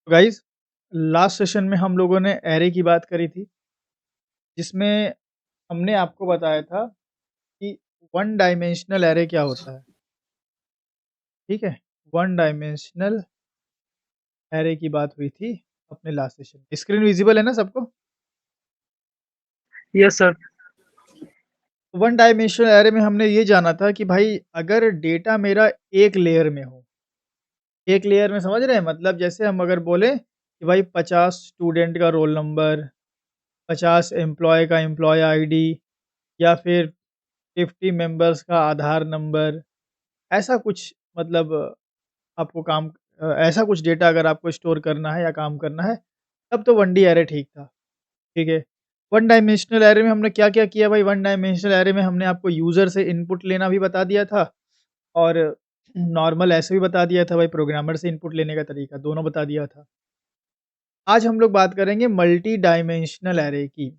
तो guys last session में हम लोगों ने एरे की बात करी थी, जिसमें हमने आपको बताया था कि वन डायमेंशनल एरे क्या होता है, ठीक है? वन डायमेंशनल एरे की बात हुई थी अपने लास्ट सेशन में। स्क्रीन विज़िबल है ना सबको? Yes sir. One dimensional array में हमने ये जाना था कि भाई अगर डेटा मेरा एक लेयर में हो, एक लेयर में समझ रहे हैं? मतलब जैसे हम अगर बोलें कि भाई 50 स्टूडेंट का रोल नंबर, 50 एम्प्लॉयी का एम्प्लॉयी आईडी या फिर 50 मेंबर्स का आधार नंबर, ऐसा कुछ मतलब आपको ऐसा कुछ डेटा अगर आपको स्टोर करना है या काम करना है, तब तो 1 डी एरे ठीक था, ठीक है। वन डायमेंशनल एरे में हमने क्या-क्या किया भाई? वन डायमेंशनल एरे में हमने आपको यूज़र से इनपुट लेना भी बता दिया था और नॉर्मल ऐसे भी बता दिया था भाई, प्रोग्रामर से इनपुट लेने का तरीका, दोनों बता दिया था। आज हम लोग बात करेंगे मल्टी डायमेंशनल एरे की,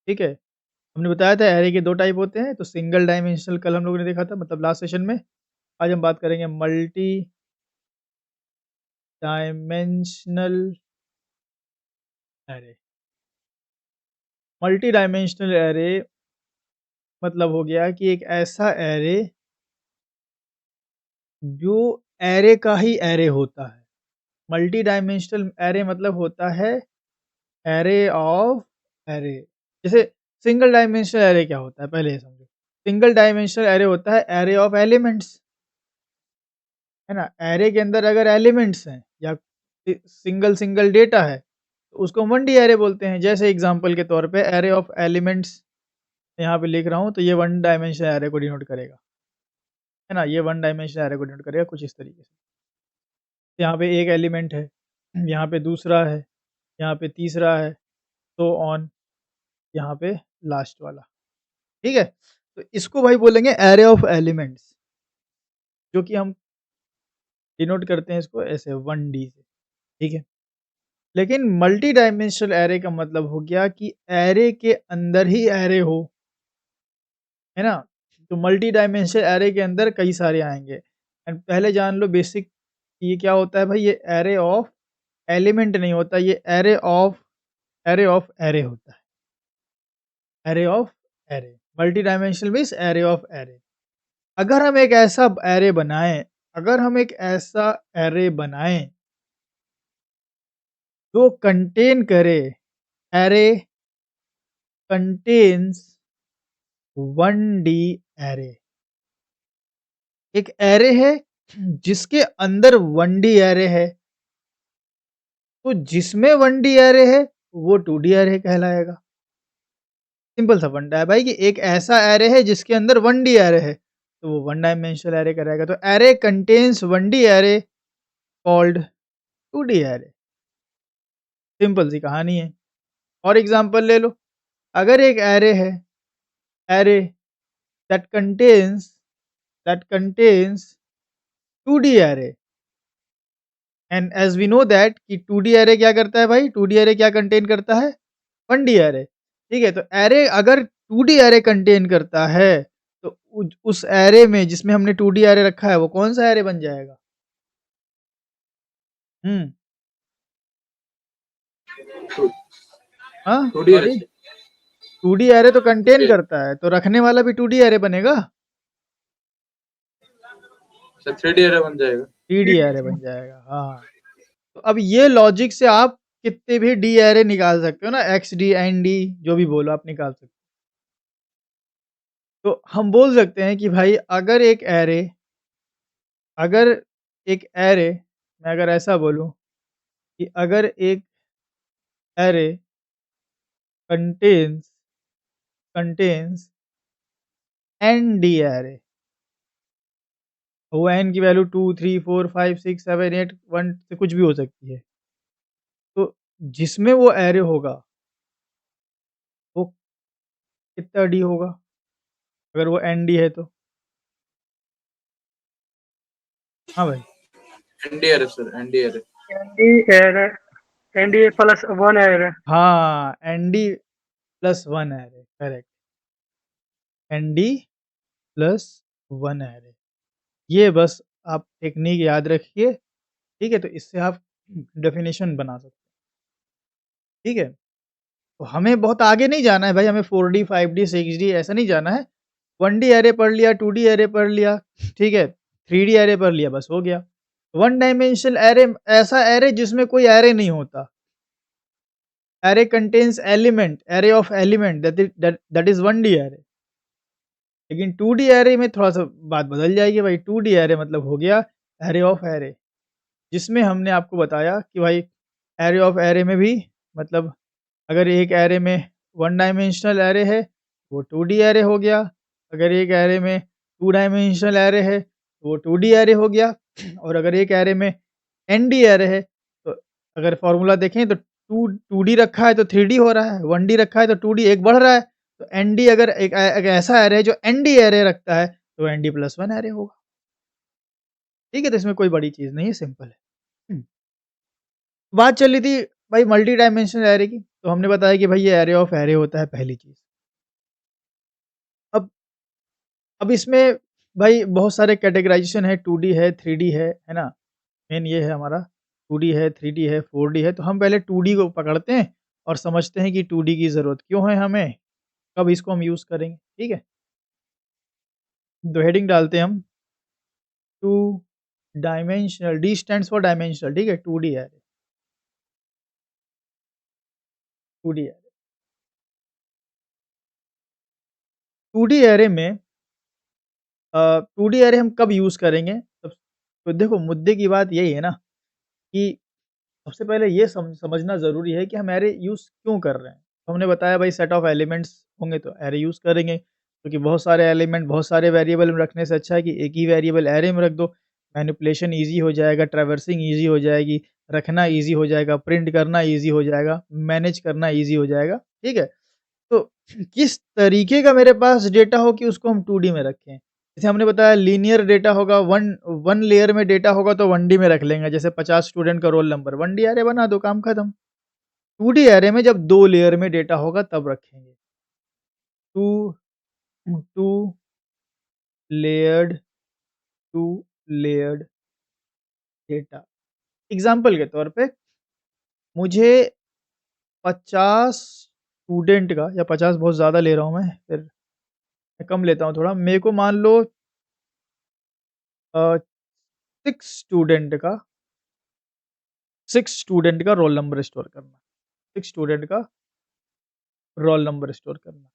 ठीक है? हमने बताया था एरे के 2 टाइप होते हैं, तो सिंगल डायमेंशनल कल हम लोगों ने देखा था मतलब लास्ट सेशन में। आज हम बात करेंगे multi dimensional array. Multi dimensional array मतलब हो गया कि एक ऐसा एरे जो एरे का ही एरे होता है। मल्टी डायमेंशनल एरे मतलब होता है एरे ऑफ एरे। जैसे सिंगल डायमेंशनल एरे क्या होता है पहले ये समझो। सिंगल डायमेंशनल एरे होता है एरे ऑफ एलिमेंट्स, है ना? एरे के अंदर अगर एलिमेंट्स हैं या सिंगल डेटा है, तो उसको 1 डी एरे बोलते हैं। जैसे एग्ज़ाम्पल के तौर पे एरे ऑफ एलिमेंट्स यहाँ पे लिख रहा हूँ, तो ये 1 डायमेंशनल एरे को डिनोट करेगा, है ना? ये 1 डायमेंशनल एरे को डिनोट करेगा कुछ इस तरीके से। यहाँ पे एक एलिमेंट है, यहाँ पे दूसरा है, यहाँ पे तीसरा है, सो ऑन, यहाँ पे लास्ट वाला, ठीक है? तो इसको भाई बोलेंगे एरे ऑफ एलिमेंट्स, जो कि हम डिनोट करते हैं इसको ऐसे 1 डी से, ठीक है? लेकिन मल्टी डायमेंशनल एरे का मतलब हो गया कि एरे के अंदर ही एरे हो, है ना? तो मल्टी डायमेंशनल एरे के अंदर कई सारे आएँगे। एंड पहले जान लो बेसिक, ये क्या होता है भाई? ये एरे ऑफ एलिमेंट नहीं होता, ये एरे ऑफ एरे होता है। Array of array, multi dimensional means array of array. अगर हम एक ऐसा एरे बनाएँ अगर हम एक ऐसा एरे बनाएँ जो कंटेन करे, एरे कंटेन्स 1 डी एरे। एक एरे है जिसके अंदर 1 डी एरे है, तो जिसमें 1 डी एरे है वो 2 डी एरे कहलाएगा। सिंपल सा फंडा है भाई कि एक ऐसा एरे है जिसके अंदर 1 डी एरे है, तो वो 1 डायमेंशनल एरे कहलाएगा। तो array contains 1 D array called 2 D array. Simple सी कहानी है। और एग्ज़ाम्पल ले लो, अगर एक एरे है, array that contains that contains 2 D array, and as we know that कि 2 डी एरे क्या करता है भाई? 2 डी एरे क्या कंटेन करता है? 1 डी एरे, ठीक है? तो एरे अगर 2 डी एरे कंटेन करता है, तो उस एरे में जिसमें हमने 2 डी एरे रखा है, वो कौन-सा एरे बन जाएगा? हुँ, हाँ, 2D array sorry, 2 D array तो कंटेन करता है, तो रखने वाला भी 2 डी एरे बनेगा? सर 3D एरे बन जाएगा। 3 डी एरे बन जाएगा, हाँ। तो अब ये लॉजिक से आप कितने भी डी एरे निकाल सकते हो ना, एक्स डी, एन डी जो भी बोलो आप निकाल सकते हो। तो हम बोल सकते हैं कि भाई अगर एक एरे मैं अगर ऐसा बोलूँ कि अगर एक array contains contains an D array, वो एन की वैल्यू 2, 3, 4, 5, 6, 7, 8, 1 से कुछ भी हो सकती है। तो जिसमें वो एरे होगा, वो कितना डी होगा? अगर वो एन डी है तो? हाँ भाई। ND array sir, ND array. ND array, ND plus 1 array. हाँ, N D plus 1 array, correct. N D plus 1 array. ये बस आप टेक्नीक याद रखिए, ठीक है? तो इससे आप डेफिनेशन बना सकते हैं, ठीक है? तो हमें बहुत आगे नहीं जाना है भाई, हमें 4D, 5D, 6D ऐसा नहीं जाना है। 1D एरे पढ़ लिया, 2D एरे पढ़ लिया, ठीक है? 3D एरे पढ़ लिया, बस हो गया। वन डायमेंशनल एरे ऐसा एरे जिसमें कोई एरे नहीं होता। Array contains element, array of element that is 1D array. लेकिन 2D एरे में थोड़ा-सा बात बदल जाएगी भाई, 2D एरे मतलब हो गया एरे ऑफ एरे, जिसमें हमने आपको बताया कि भाई एरे ऑफ एरे में भी मतलब अगर एक एरे में वन डायमेंशनल एरे है, वो 2D एरे हो गया। अगर एक एरे में टू डायमेंशनल एरे है, तो वो 2D एरे हो गया। और अगर एक एरे में ND एरे है, तो अगर फ़ॉर्मूला देखें तो 2D रखा है तो 3D हो रहा है, 1D रखा है तो 2D एक बढ़ रहा है। तो ND अगर एक ऐसा एरे है जो ND एरे रखता है, तो ND+1 एरे होगा। ठीक है? तो इसमें कोई बड़ी चीज़ नहीं है, सिंपल है। हुँ। बात चल रही थी भाई मल्टी डायमेंशनल एरे की, तो हमने बताया कि भाई ये एरे ऑफ एरे होता है, पहली चीज़। अब अब इसमें भाई बहुत सारे कैटेगराइज़ेशन है, 2D है, 3D है ना? मेन ये है हमारा 2D है, 3D है, 4D है, तो हम पहले 2D को पकड़ते हैं और समझते हैं कि 2D की ज़रूरत क्यों है हमें, कब इसको हम यूज़ करेंगे, ठीक है? तो हेडिंग डालते हैं हम 2 dimensional, D stands for dimensional, ठीक है? 2D array, 2D array. 2D array में 2D एरे हम कब यूज़ करेंगे? तो देखो मुद्दे की बात यही है ना कि सबसे पहले ये समझना ज़रूरी है कि हम एरे यूज़ क्यों कर रहे हैं। तो हमने बताया भाई सेट ऑफ एलिमेंट्स होंगे तो एरे यूज़ करेंगे, क्योंकि बहुत सारे एलिमेंट बहुत सारे वेरिएबल में रखने से अच्छा है कि एक ही वेरिएबल एरे में रख दो। मैनिपुलेशन ईज़ी हो जाएगा, ट्रैवर्सिंग ईज़ी हो जाएगी, रखना ईज़ी हो जाएगा, प्रिंट करना ईज़ी हो जाएगा, मैनेज करना ईज़ी हो जाएगा, ठीक है? तो किस तरीके का मेरे पास डेटा हो कि उसको हम 2D में रखें। जैसे हमने बताया लीनियर डेटा होगा, वन वन लेयर में डेटा होगा तो 1D में रख लेंगे, जैसे 50 स्टूडेंट का रोल नंबर, 1D अरे बना दो, काम खत्म। 2D अरे में जब 2 लेयर में डेटा होगा तब रखेंगे। 2 2 लेयर्ड 2 लेयर्ड डेटा। एग्ज़ाम्पल के तौर पे मुझे 50 स्टूडेंट का, या 50 बहुत ज़्यादा ले रहा हूँ फिर मैं कम लेता हूँ थोड़ा। मेरे को मान लो 6 स्टूडेंट का 6 स्टूडेंट का रोल नंबर स्टोर करना, 6 स्टूडेंट का रोल नंबर स्टोर करना।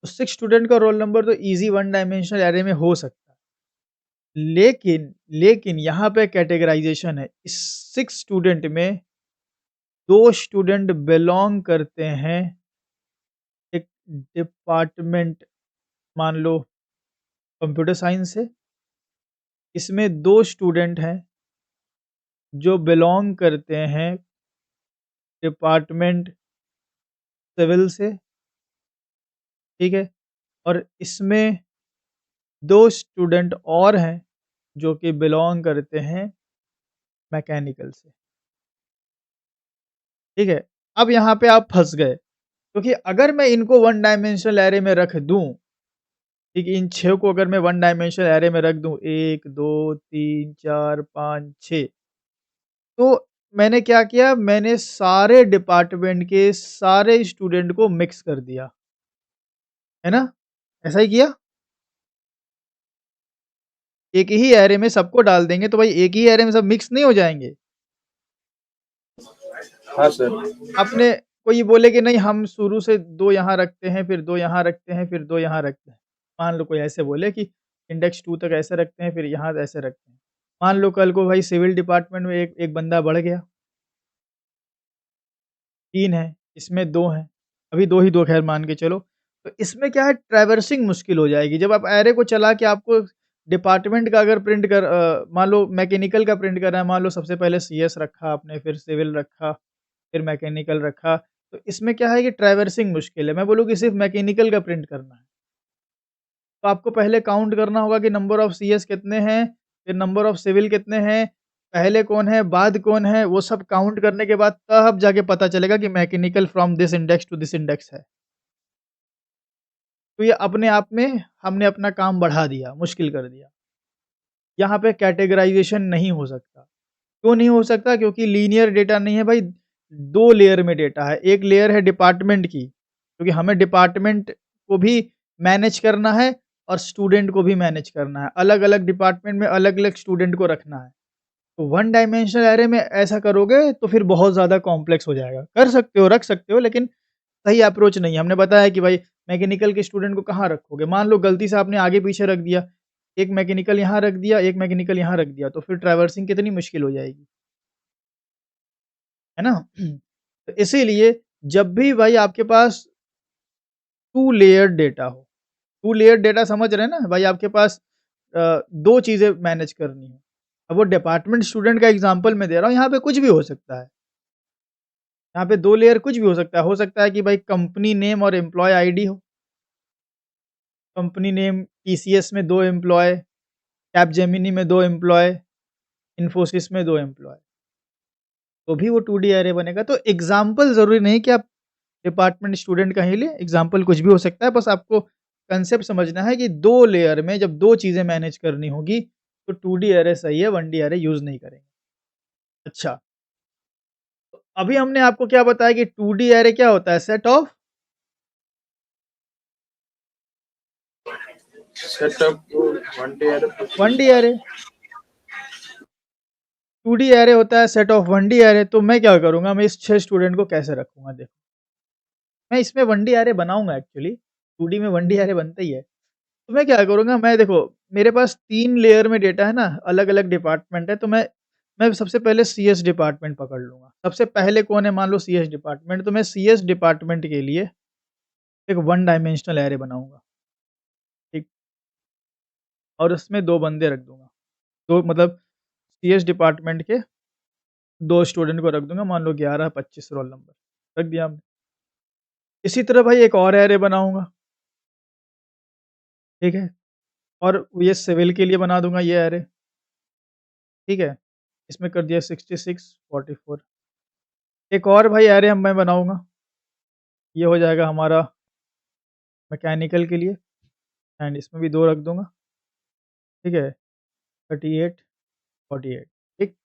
तो 6 स्टूडेंट का रोल नंबर तो ईज़ी वन डायमेंशनल एरे में हो सकता है। लेकिन यहाँ पे कैटेगराइज़ेशन है। इस 6 स्टूडेंट में 2 स्टूडेंट बिलॉन्ग करते हैं एक डिपार्टमेंट, मान लो कंप्यूटर साइंस से। इसमें 2 स्टूडेंट हैं जो बिलॉन्ग करते हैं डिपार्टमेंट सिविल से, ठीक है? और इसमें 2 स्टूडेंट और हैं जो कि बिलॉन्ग करते हैं मैकेनिकल से, ठीक है? अब यहाँ पे आप फँस गए, क्योंकि अगर मैं इनको वन डायमेंशनल एरे में रख दूँ, ठीक है? इन 6 को अगर मैं वन डायमेंशनल एरे में रख दूँ 1, 2, 3, 4, 5, 6, तो मैंने क्या किया, मैंने सारे डिपार्टमेंट के सारे स्टूडेंट को मिक्स कर दिया, है ना? ऐसा ही किया? एक ही एरे में सबको डाल देंगे तो भाई एक ही एरे में सब मिक्स नहीं हो जाएँगे? हाँ सर। आपने कोई बोले कि नहीं हम शुरू से 2 यहाँ रखते हैं, फिर 2 यहाँ रखते हैं, फिर 2 यहाँ रखते हैं। मान लो कोई ऐसे बोले कि इंडेक्स 2 तक ऐसे रखते हैं, फिर यहाँ ऐसे रखते हैं। मान लो कल को भाई सिविल डिपार्टमेंट में एक एक बंदा बढ़ गया, 3 हैं, इसमें 2 हैं, अभी 2 ही 2 ख़ैर मान के चलो। तो इसमें क्या है, ट्रैवर्सिंग मुश्किल हो जाएगी। जब आप एरे को चला के आपको डिपार्टमेंट का अगर मान लो मैकेनिकल का प्रिंट करना है, मान लो सबसे पहले सीएस रखा आपने, फिर सिविल रखा, फिर मैकेनिकल रखा, तो इसमें क्या है कि ट्रैवर्सिंग मुश्किल है। मैं बोलूँ कि सिर्फ़ मैकेनिकल का प्रिंट करना है, तो आपको पहले काउंट करना होगा कि नंबर ऑफ सीएस कितने हैं, फिर नंबर ऑफ सिविल कितने हैं, पहले कौन है, बाद कौन है, वो सब काउंट करने के बाद तब जाके पता चलेगा कि mechanical from this index to this index है। तो ये अपने आप में हमने अपना काम बढ़ा दिया, मुश्किल कर दिया। यहाँ पे कैटेगराइज़ेशन नहीं हो सकता, क्यों नहीं हो सकता? क्योंकि लीनियर डेटा नहीं है भाई, 2 लेयर में डेटा है। एक लेयर है डिपार्टमेंट की, क्योंकि हमें डिपार्टमेंट को भी मैनेज करना है और स्टूडेंट को भी मैनेज करना है। अलग-अलग डिपार्टमेंट में अलग-अलग स्टूडेंट को रखना है। तो वन डायमेंशनल एरे में ऐसा करोगे तो फिर बहुत ज़्यादा कॉम्प्लेक्स हो जाएगा। कर सकते हो, रख सकते हो, लेकिन सही अप्रोच नहीं है। हमने बताया कि भाई मैकेनिकल के स्टूडेंट को कहाँ रखोगे? मान लो गलती से आपने आगे-पीछे रख दिया, एक मैकेनिकल यहाँ रख दिया, एक मैकेनिकल यहाँ रख दिया, तो फिर ट्रैवर्सिंग कितनी मुश्किल हो जाएगी, है ना? तो इसीलिए जब भी भाई आपके पास 2 लेयर्ड डेटा हो, 2 लेयर्ड डेटा समझ रहे हैं ना? भाई आपके पास 2 चीज़ें मैनेज करनी है। अब वो डिपार्टमेंट स्टूडेंट का एग्ज़ाम्पल मैं दे रहा हूँ, यहाँ पे कुछ भी हो सकता है। यहाँ पे 2 लेयर कुछ भी हो सकता है। हो सकता है कि भाई कंपनी नेम और एम्प्लॉयी आईडी हो। कंपनी नेम टीसीएस में 2 एम्प्लॉयी, कैपजेमिनी में 2 एम्प्लॉयी, इन्फोसिस में 2 एम्प्लॉयी, तो भी वो 2D एरे बनेगा। तो एग्ज़ाम्पल ज़रूरी नहीं कि आप डिपार्टमेंट स्टूडेंट का ही लें, एग्ज़ाम्पल कुछ भी हो सकता है। बस आपको कंसेप्ट समझना है कि 2 लेयर में जब 2 चीज़ें मैनेज करनी होगी, तो 2D एरे सही है, 1D एरे यूज़ नहीं करेंगे। अच्छा, तो अभी हमने आपको क्या बताया कि 2D एरे क्या होता है? Set of setup 1D array 1D array. 2D array होता है सेट ऑफ 1D एरे। तो मैं क्या करूँगा, मैं इस 6 स्टूडेंट को कैसे रखूँगा? देखो, मैं इसमें 1D एरे बनाऊँगा एक्चुअली, 2D में 1D एरे बनता ही है। तो मैं क्या करूँगा, मैं देखो मेरे पास 3 लेयर में डेटा है ना, अलग-अलग डिपार्टमेंट है, तो मैं सबसे पहले सीएस डिपार्टमेंट पकड़ लूँगा। सबसे पहले कौन है, मान लो सीएस डिपार्टमेंट, तो मैं सीएस डिपार्टमेंट के लिए एक 1 डायमेंशनल एरे बनाऊँगा, ठीक? और उसमें 2 बंदे रख दूँगा। 2 मतलब सीएस डिपार्टमेंट के 2 स्टूडेंट को रख दूँगा, मान लो 11, 25 रोल नंबर, रख दिया हमने। इसी तरह भाई एक और एरे बनाऊँगा, ठीक है? और ये सिविल के लिए बना दूँगा ये एरे, ठीक है? इसमें कर दिया 66, 44। एक और भाई एरे मैं बनाऊँगा, ये हो जाएगा हमारा मैकेनिकल के लिए, एंड इसमें भी 2 रख दूँगा, ठीक है? 38, 48, ठीक?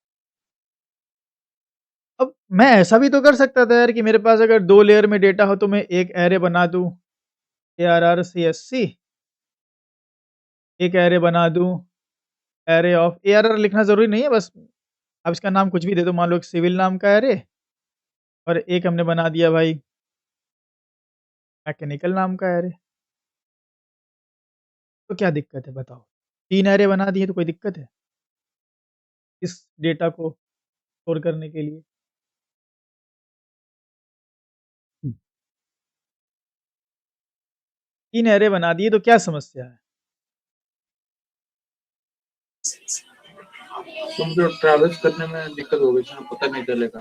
अब मैं ऐसा भी तो कर सकता था यार कि मेरे पास अगर 2 लेयर में डेटा हो तो मैं एक एरे बना दूँ ARR-CSC, एक एरे बना दूँ एरे ऑफ ARR लिखना ज़रूरी नहीं है, बस आप इसका नाम कुछ भी दे दो, मान लो एक सिविल नाम का एरे, और एक हमने बना दिया भाई मैकेनिकल नाम का एरे। तो क्या दिक्कत है बताओ? 3 एरे बना दिए तो कोई दिक्कत है इस डेटा को स्टोर करने के लिए? 3 एरे बना दिए तो क्या समस्या है? तो मुझे ट्रैवल्स करने में दिक्कत हो गई थी, पता नहीं चलेगा।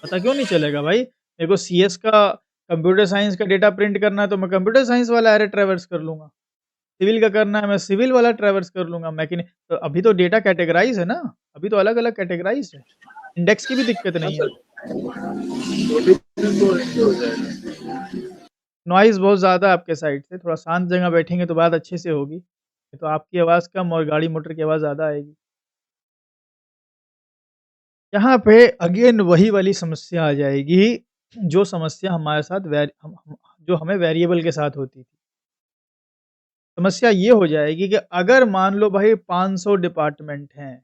पता क्यों नहीं चलेगा भाई? मेरे को सीएस का कंप्यूटर साइंस का डेटा प्रिंट करना है तो मैं कंप्यूटर साइंस वाला एरे ट्रैवर्स कर लूँगा। सिविल का करना है मैं सिविल वाला ट्रैवर्स कर लूँगा। तो अभी तो डेटा कैटेगराइज़ है ना, अभी तो अलग-अलग कैटेगराइज़्ड है। इंडेक्स की भी दिक्कत हाँ नहीं है। सर, तो ऐसे हो जाएगा। नॉइज़ बहुत ज़्यादा है आपके साइड से, थोड़ा शांत जगह बैठेंगे तो बात अच्छे से होगी। नहीं तो आपकी आवाज़ कम और गाड़ी मोटर की आवाज़ ज़्यादा आएगी। यहाँ पे अगेन वही वाली समस्या आ जाएगी, जो समस्या हमारे साथ हम जो हमें वेरिएबल के साथ होती थी। समस्या ये हो जाएगी कि अगर मान लो भाई 500 डिपार्टमेंट हैं,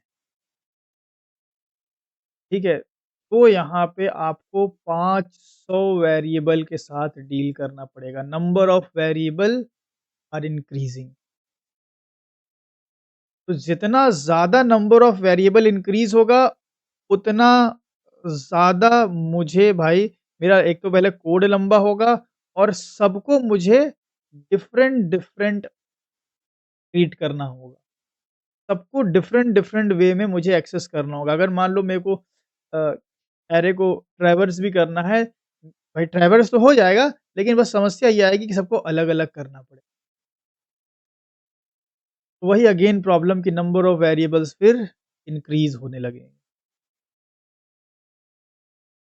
ठीक है? तो यहाँ पे आपको 500 वेरिएबल के साथ डील करना पड़ेगा। Number of variable are increasing. तो जितना ज़्यादा नंबर ऑफ वेरिएबल इंक्रीज़ होगा, उतना ज़्यादा मुझे भाई मेरा एक तो पहले कोड लंबा होगा और सबको मुझे डिफरेंट ट्रीट करना होगा। सबको डिफरेंट वे में मुझे एक्सेस करना होगा। अगर मान लो मेरे को अ, एरे को ट्रैवर्स भी करना है, भाई ट्रैवर्स तो हो जाएगा, लेकिन बस समस्या ये आएगी कि सबको अलग-अलग करना पड़े। तो वही अगेन प्रॉब्लम कि नंबर ऑफ वेरिएबल्स फिर इंक्रीज़ होने लगेंगे।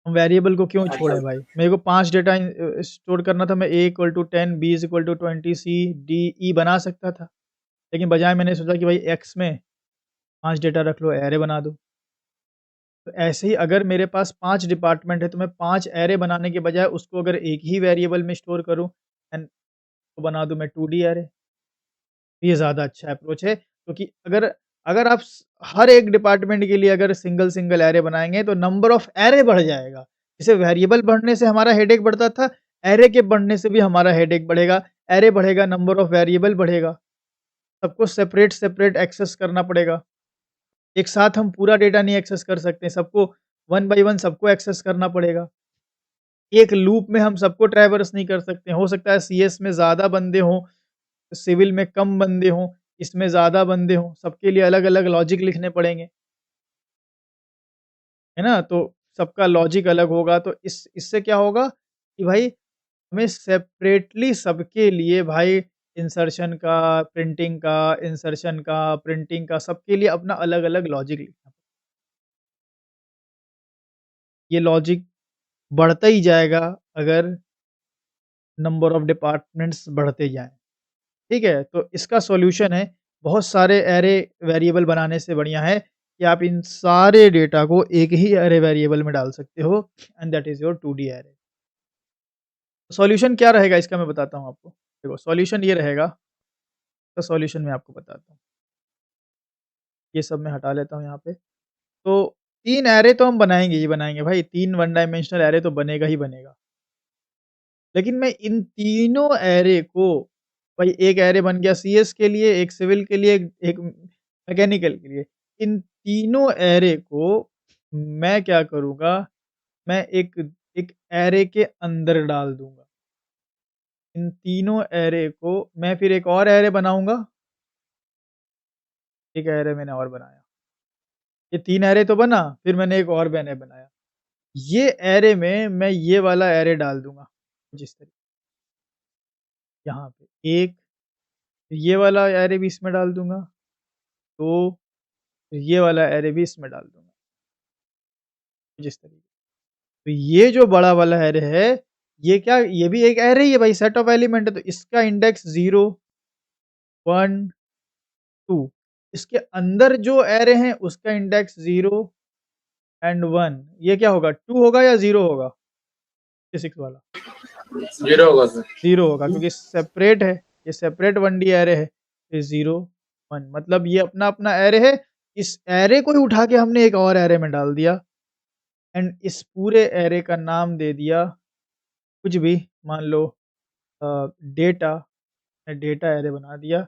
हम वेरिएबल को क्यों अच्छा, छोड़ें भाई? मेरे को 5 डेटा स्टोर करना था, मैं A equal to 10, B is equal to 20, C, D, E बना सकता था। लेकिन बजाय मैंने सोचा कि भाई X में 5 डेटा रख लो, एरे बना दो। तो ऐसे ही अगर मेरे पास 5 डिपार्टमेंट है तो मैं 5 एरे बनाने के बजाय उसको अगर एक ही वेरिएबल में स्टोर करूँ एंड तो बना दूँ मैं 2D एरे। ये ज़्यादा अच्छा अप्रोच है क्योंकि अगर अगर आप हर एक डिपार्टमेंट के लिए अगर सिंगल एरे बनाएँगे तो नंबर ऑफ एरे बढ़ जाएगा। जैसे वेरिएबल बढ़ने से हमारा हेडेक बढ़ता था, एरे के बढ़ने से भी हमारा हेडेक बढ़ेगा। एरे बढ़ेगा, नंबर ऑफ वेरिएबल बढ़ेगा। सबको सेपरेट एक्सेस करना पड़ेगा। एक साथ हम पूरा डेटा नहीं एक्सेस कर सकते, सबको वन बाय वन सबको एक्सेस करना पड़ेगा। एक लूप में हम सबको ट्रैवर्स नहीं कर सकते। हो सकता है सीएस में ज़्यादा बंदे हों, सिविल में कम बंदे हों, इसमें ज़्यादा बंदे हों, सबके लिए अलग-अलग लॉजिक लिखने पड़ेंगे। है ना? तो सबका लॉजिक अलग होगा तो इससे क्या होगा कि भाई हमें सेपरेटली सबके लिए भाई इंसर्शन का, प्रिंटिंग का सबके लिए अपना अलग-अलग लॉजिक लिखना। ये लॉजिक बढ़ता ही जाएगा अगर नंबर ऑफ डिपार्टमेंट्स बढ़ते जाएँ। ठीक है? तो इसका सॉल्यूशन है बहुत सारे एरे वेरिएबल बनाने से बढ़िया है कि आप इन सारे डेटा को एक ही एरे वेरिएबल में डाल सकते हो and that is your 2D array. Solution क्या रहेगा इसका मैं बताता हूँ आपको। देखो सॉल्यूशन ये रहेगा, तो सॉल्यूशन मैं आपको बताता हूँ। ये सब मैं हटा लेता हूँ यहाँ पे। तो 3 एरे तो हम बनाएँगे ही बनाएँगे भाई, 3 वन डायमेंशनल एरे तो बनेगा ही बनेगा। लेकिन मैं इन तीनों एरे को भाई एक एरे बन गया सीएस के लिए, एक सिविल के लिए, एक मैकेनिकल के लिए। इन तीनों एरे को मैं क्या करूँगा, मैं एक एक एरे के अंदर डाल दूँगा। इन तीनों एरे को मैं फिर एक और एरे बनाऊँगा। एक एरे मैंने और बनाया। ये 3 एरे तो बना, फिर मैंने एक और एरे बनाया। ये एरे में मैं ये वाला एरे डाल दूँगा, जिस तरीके यहाँ पे 1 ये वाला एरे भी इसमें डाल दूँगा, 2 ये वाला एरे भी इसमें डाल दूँगा, जिस तरीके तो ये जो बड़ा वाला एरे है, ये क्या ये भी एक एरे ही है भाई, सेट ऑफ एलिमेंट है, तो इसका इंडेक्स 0, 1, 2 इसके अंदर जो एरे हैं, उसका इंडेक्स 0 एंड 1 ये क्या होगा 2 होगा या 0 होगा? 6 वाला 0 होगा सर। 0 होगा क्योंकि सेपरेट है, ये सेपरेट 1D एरे है, फिर 0, 1 मतलब ये अपना-अपना एरे है, इस एरे को ही उठा के हमने एक और एरे में डाल दिया एंड इस पूरे एरे का नाम दे दिया कुछ भी मान लो डेटा डेटा एरे बना दिया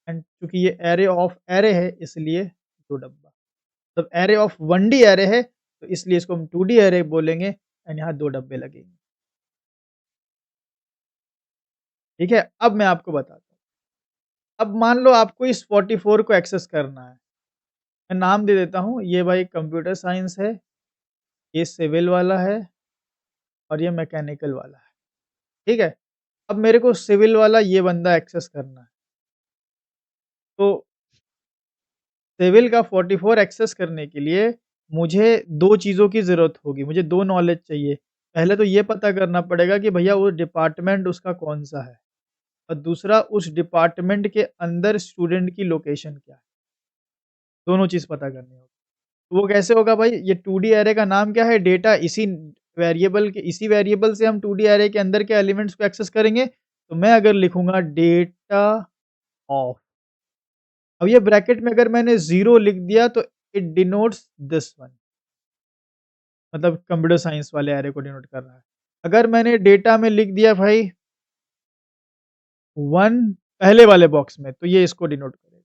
एंड चूँकि ये एरे ऑफ एरे है इसलिए 2 डब्बा। मतलब एरे ऑफ 1D एरे है तो इसलिए इसको हम 2D एरे बोलेंगे एंड यहाँ 2 डब्बे लगेंगे। ठीक है? अब मैं आपको बताता हूँ। अब मान लो आपको इस 44 को एक्सेस करना है। मैं नाम दे देता हूँ, ये भाई कंप्यूटर साइंस है, ये सिविल वाला है और ये मैकेनिकल वाला है। ठीक है? अब मेरे को सिविल वाला ये बंदा एक्सेस करना है। तो सिविल का 44 एक्सेस करने के लिए मुझे 2 चीज़ों की ज़रूरत होगी, मुझे 2 नॉलेज चाहिए। पहले तो ये पता करना पड़ेगा कि भैया वो डिपार्टमेंट उसका कौन-सा है और दूसरा उस डिपार्टमेंट के अंदर स्टूडेंट की लोकेशन क्या है। दोनों चीज़ पता करनी होगी। तो वो कैसे होगा भाई? ये 2D एरे का नाम क्या है? डेटा इसी वेरिएबल से हम 2D एरे के अंदर के एलिमेंट्स को एक्सेस करेंगे। तो मैं अगर लिखूँगा डेटा ऑफ अब ये ब्रैकेट में अगर मैंने 0 लिख दिया तो इट डिनोट्स दिस वन मतलब कंप्यूटर साइंस वाले एरे को डिनोट कर रहा है। अगर मैंने डेटा में लिख दिया भाई 1 पहले वाले बॉक्स में तो ये इसको डिनोट करेगा।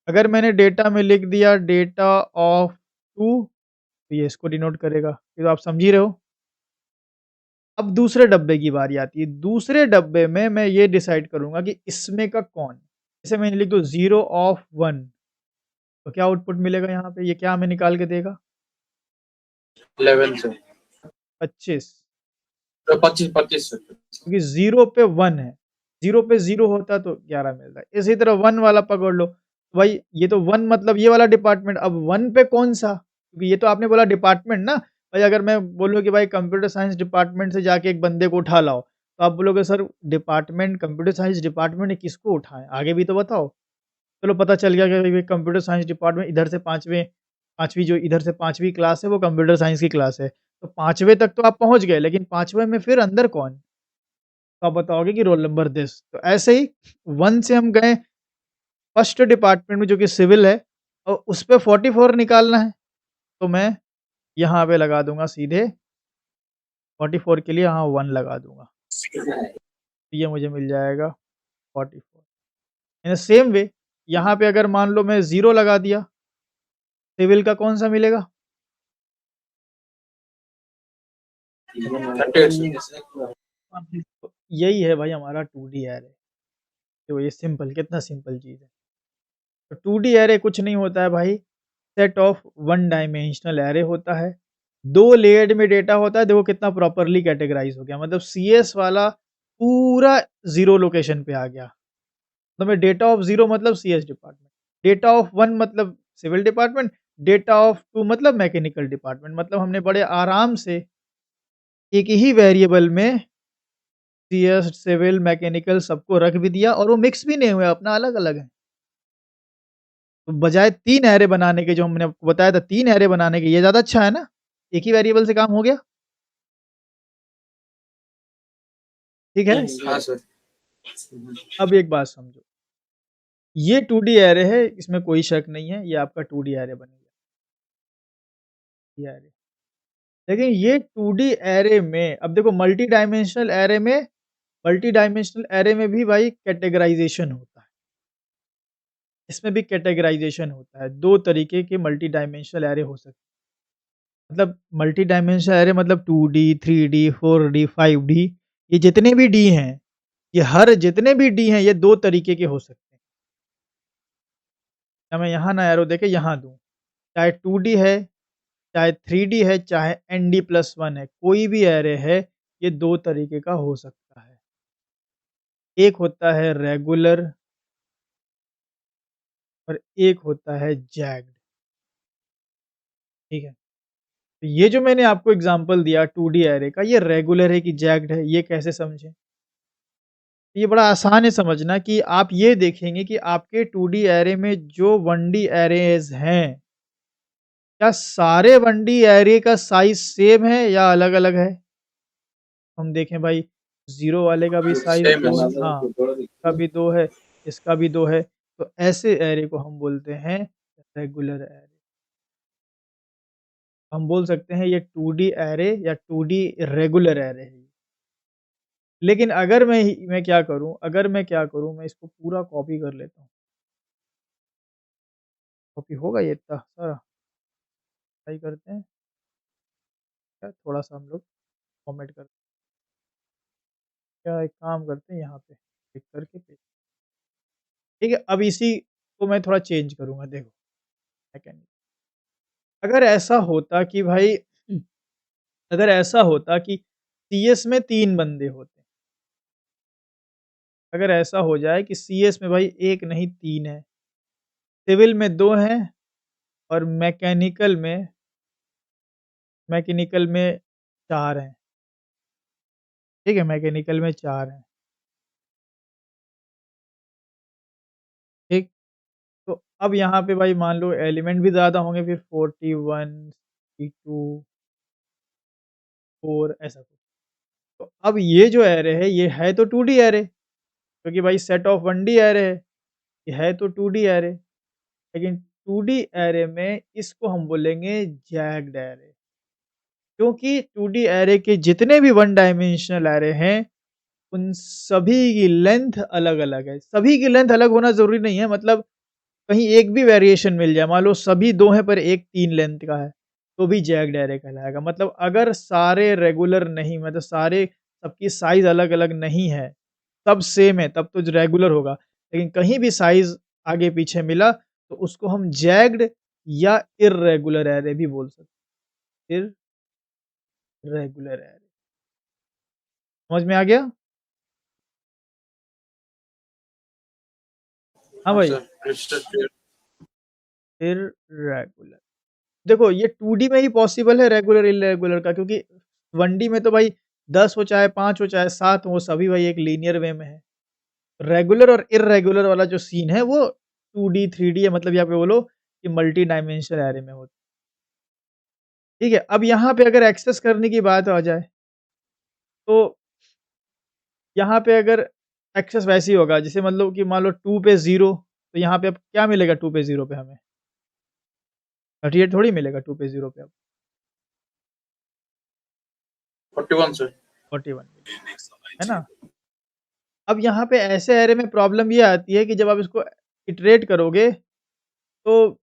अगर मैंने डेटा में लिख दिया डेटा ऑफ 2 तो ये इसको डिनोट करेगा। ये तो आप समझ ही रहे हो। अब दूसरे डब्बे की बारी आती है। दूसरे डब्बे में मैं ये डिसाइड करूँगा कि इसमें का कौन? जैसे मैं लिख दूँ 0 ऑफ 1 तो क्या आउटपुट मिलेगा यहाँ पे? ये क्या हमें निकाल के देगा? 11 से 25 25 से क्योंकि 0 पे 1 है। 0 पे 0 होता तो 11 मिलता। इसी तरह 1 वाला पकड़ लो। भाई ये तो 1 मतलब ये वाला डिपार्टमेंट अब 1 पे कौन-सा? क्योंकि ये तो आपने बोला डिपार्टमेंट ना। भाई अगर मैं बोलूँ कि भाई कंप्यूटर साइंस डिपार्टमेंट से जाके एक बंदे को उठा लाओ, तो आप बोलोगे sir department computer science department ने किसको उठाएँ? आगे भी तो बताओ। चलो पता चल गया कि भाई कंप्यूटर साइंस डिपार्टमेंट इधर से 5वीं जो इधर से 5वीं क्लास है वो कंप्यूटर साइंस की क्लास है। तो 5वें तक तो आप पहुँच गए, लेकिन 5वें में फिर अंदर कौन? तो आप बताओगे कि रोल नंबर दिस। तो ऐसे ही 1 से हम गए फर्स्ट डिपार्टमेंट में जो कि सिविल है और उस पे 44 निकालना है। तो मैं यहाँ पे लगा दूँगा सीधे 44 के लिए यहाँ 1 लगा दूँगा। तो ये मुझे मिल जाएगा 44। इन द सेम वे यहाँ पे अगर मान लो मैं 0 लगा दिया, सिविल का कौन-सा मिलेगा? 38 तो यही है भाई हमारा 2D एरे। तो ये सिंपल, कितना सिंपल चीज़ है। तो 2D एरे कुछ नहीं होता है भाई, set of one dimensional array होता है। 2 लेयर्ड में डेटा होता है, देखो कितना प्रॉपर्ली कैटेगराइज़ हो गया। मतलब सीएस वाला पूरा 0 लोकेशन पे आ गया। तो मैं डेटा ऑफ 0 मतलब सीएस डिपार्टमेंट, डेटा ऑफ 1 मतलब सिविल डिपार्टमेंट, डेटा ऑफ 2 मतलब मैकेनिकल डिपार्टमेंट। मतलब हमने बड़े आराम से एक ही वेरिएबल में सीएस, सिविल, मैकेनिकल सबको रख भी दिया और वो मिक्स भी नहीं हुए, अपना अलग-अलग है। तो बजाय 3 एरे बनाने के, जो हमने आपको बताया था 3 एरे बनाने के, ये ज़्यादा अच्छा है ना? एक ही वेरिएबल से काम हो गया। ठीक है? हाँ सर। अब एक बात समझो, ये 2D एरे है, इसमें कोई शक नहीं है, ये आपका 2D एरे बन गया। ये एरे, लेकिन ये 2D एरे में अब देखो मल्टी डायमेंशनल एरे में भी भाई कैटेगराइज़ेशन होता है। इसमें भी कैटेगराइज़ेशन होता है। 2 तरीके के मल्टी डायमेंशनल एरे हो सकते हैं। मतलब मल्टी डायमेंशनल एरे मतलब 2D, 3D, 4D, 5D, ये जितने भी डी हैं, ये हर जितने भी डी हैं, ये 2 तरीके के हो सकते हैं। या मैं यहाँ ना एरो देके यहाँ दूँ, चाहे 2D है, चाहे 3D है, चाहे ND+1 है, कोई भी एरे है, ये 2 तरीके का हो सकता है। एक होता है रेगुलर और एक होता है जैग्ड, ठीक है? तो ये जो मैंने आपको एग्ज़ाम्पल दिया 2D एरे का, ये रेगुलर है कि जैग्ड है, ये कैसे समझें? ये बड़ा आसान है समझना कि आप ये देखेंगे कि आपके 2D एरे में जो 1D एरेज़ हैं, क्या सारे 1D एरे का साइज़ सेम है या अलग-अलग है? हम देखें भाई, 0 वाले का भी साइज़ सेम 2 है, है। हाँ, इसका भी 2 है, इसका भी 2 है, तो ऐसे एरे को हम बोलते हैं रेगुलर एरे। हम बोल सकते हैं ये 2D एरे या 2D रेगुलर एरे है। लेकिन अगर मैं क्या करूँ, मैं इसको पूरा कॉपी कर लेता हूँ। कॉपी होगा ये इतना सारा? ट्राई करते हैं, क्या थोड़ा-सा हम लोग फॉर्मेट कर, क्या एक काम करते हैं यहाँ पे क्लिक करके पेस्ट। ठीक है, अब इसी को मैं थोड़ा चेंज करूँगा, देखो सेकंड। अगर ऐसा होता कि भाई अगर ऐसा होता कि सीएस में 3 बंदे होते, अगर ऐसा हो जाए कि सीएस में भाई 1 नहीं 3 है, सिविल में 2 हैं और मैकेनिकल में 4 हैं, ठीक है? मैकेनिकल में 4 हैं, ठीक? तो अब यहाँ पे भाई मान लो एलिमेंट भी ज़्यादा होंगे, फिर 41, 62, 4 ऐसा कुछ। तो अब ये जो एरे है, ये है तो 2D एरे, क्योंकि भाई सेट ऑफ 1D एरे है, ये है तो 2D एरे। लेकिन 2D एरे में इसको हम बोलेंगे जैग्ड एरे, क्योंकि 2D एरे के जितने भी वन डायमेंशनल एरे हैं, उन सभी की लेंथ अलग-अलग है। सभी की लेंथ अलग होना ज़रूरी नहीं है, मतलब कहीं एक भी वेरिएशन मिल जाए, मान लो सभी 2 हैं पर एक 3 लेंथ का है, तो भी जैग्ड एरे कहलाएगा। मतलब अगर सारे रेगुलर नहीं, मतलब सारे सबकी साइज़ अलग-अलग नहीं है, सब सेम है, तब तो ज रेगुलर होगा। लेकिन कहीं भी साइज़ आगे-पीछे मिला, तो उसको हम जैग्ड या इर्रेगुलर एरे भी बोल सकते हैं। इर्रेगुलर एरे, समझ में आ गया? हाँ हाँ भाई, सर, क्रिस्टल क्लियर। इर्रेगुलर। देखो ये 2D में ही पॉसिबल है रेगुलर इर्रेगुलर का, क्योंकि 1D में तो भाई 10 हो चाहे 5 हो चाहे 7 हो, वो सभी भाई एक लीनियर वे में है। रेगुलर और इर्रेगुलर वाला जो सीन है वो 2D 3D है, मतलब यहाँ पे बोलो कि मल्टी डायमेंशनल एरे में होता है। ठीक है, अब यहाँ पे अगर एक्सेस करने की बात आ जाए तो यहाँ पे अगर एक्सेस वैसे ही होगा, जैसे मतलब कि मान लो 2 पे 0, तो यहाँ पे अब क्या मिलेगा 2 पे 0 पे हमें? 38 थोड़ी मिलेगा 2 पे 0 पे अब, 41 सर। 41 मिलेगा, है ना? अब यहाँ पे ऐसे एरे में प्रॉब्लम ये आती है कि जब आप इसको इटरेट करोगे, तो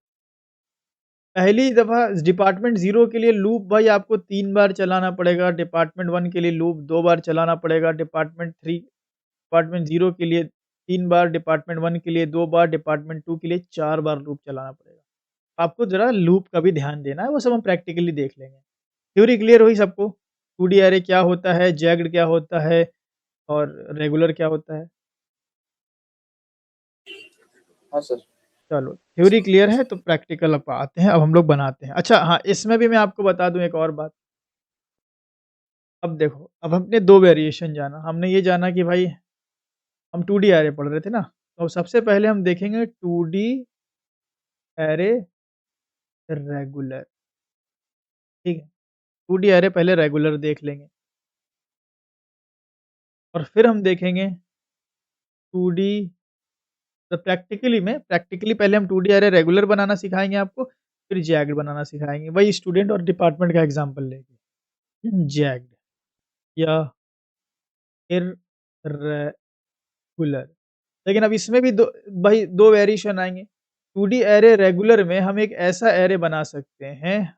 पहली दफ़ा डिपार्टमेंट 0 के लिए लूप भाई आपको 3 बार चलाना पड़ेगा, डिपार्टमेंट 1 के लिए लूप 2 बार चलाना पड़ेगा, डिपार्टमेंट 0 के लिए 3 बार, डिपार्टमेंट 1 के लिए 2 बार, डिपार्टमेंट 2 के लिए 4 बार लूप चलाना पड़ेगा। आपको ज़रा लूप का भी ध्यान देना है, वो सब हम प्रैक्टिकली देख लेंगे। थ्योरी क्लियर हुई सबको? 2D एरे क्या होता है, जैग्ड क्या होता है और रेगुलर क्या होता है? हाँ सर। चलो, थ्योरी क्लियर है तो प्रैक्टिकल अब आते हैं, अब हम लोग बनाते हैं। अच्छा हाँ, इसमें भी मैं आपको बता दूँ एक और बात। अब देखो, अब हमने 2 वेरिएशन जाना। हमने ये जाना कि भाई हम 2D एरे पढ़ रहे थे ना, तो सबसे पहले हम देखेंगे 2D एरे रेगुलर, ठीक है? 2D एरे पहले रेगुलर देख लेंगे और फिर हम देखेंगे 2D, तो प्रैक्टिकली पहले हम 2D एरे रेगुलर बनाना सिखाएँगे आपको, फिर जैग्ड बनाना सिखाएँगे। वही स्टूडेंट और डिपार्टमेंट का एग्ज़ाम्पल लेके। जैग्ड या इर्रेगुलर। लेकिन अब इसमें भी भाई 2 वेरिएशन आएँगे। 2D एरे रेगुलर में हम एक ऐसा एरे बना सकते हैं,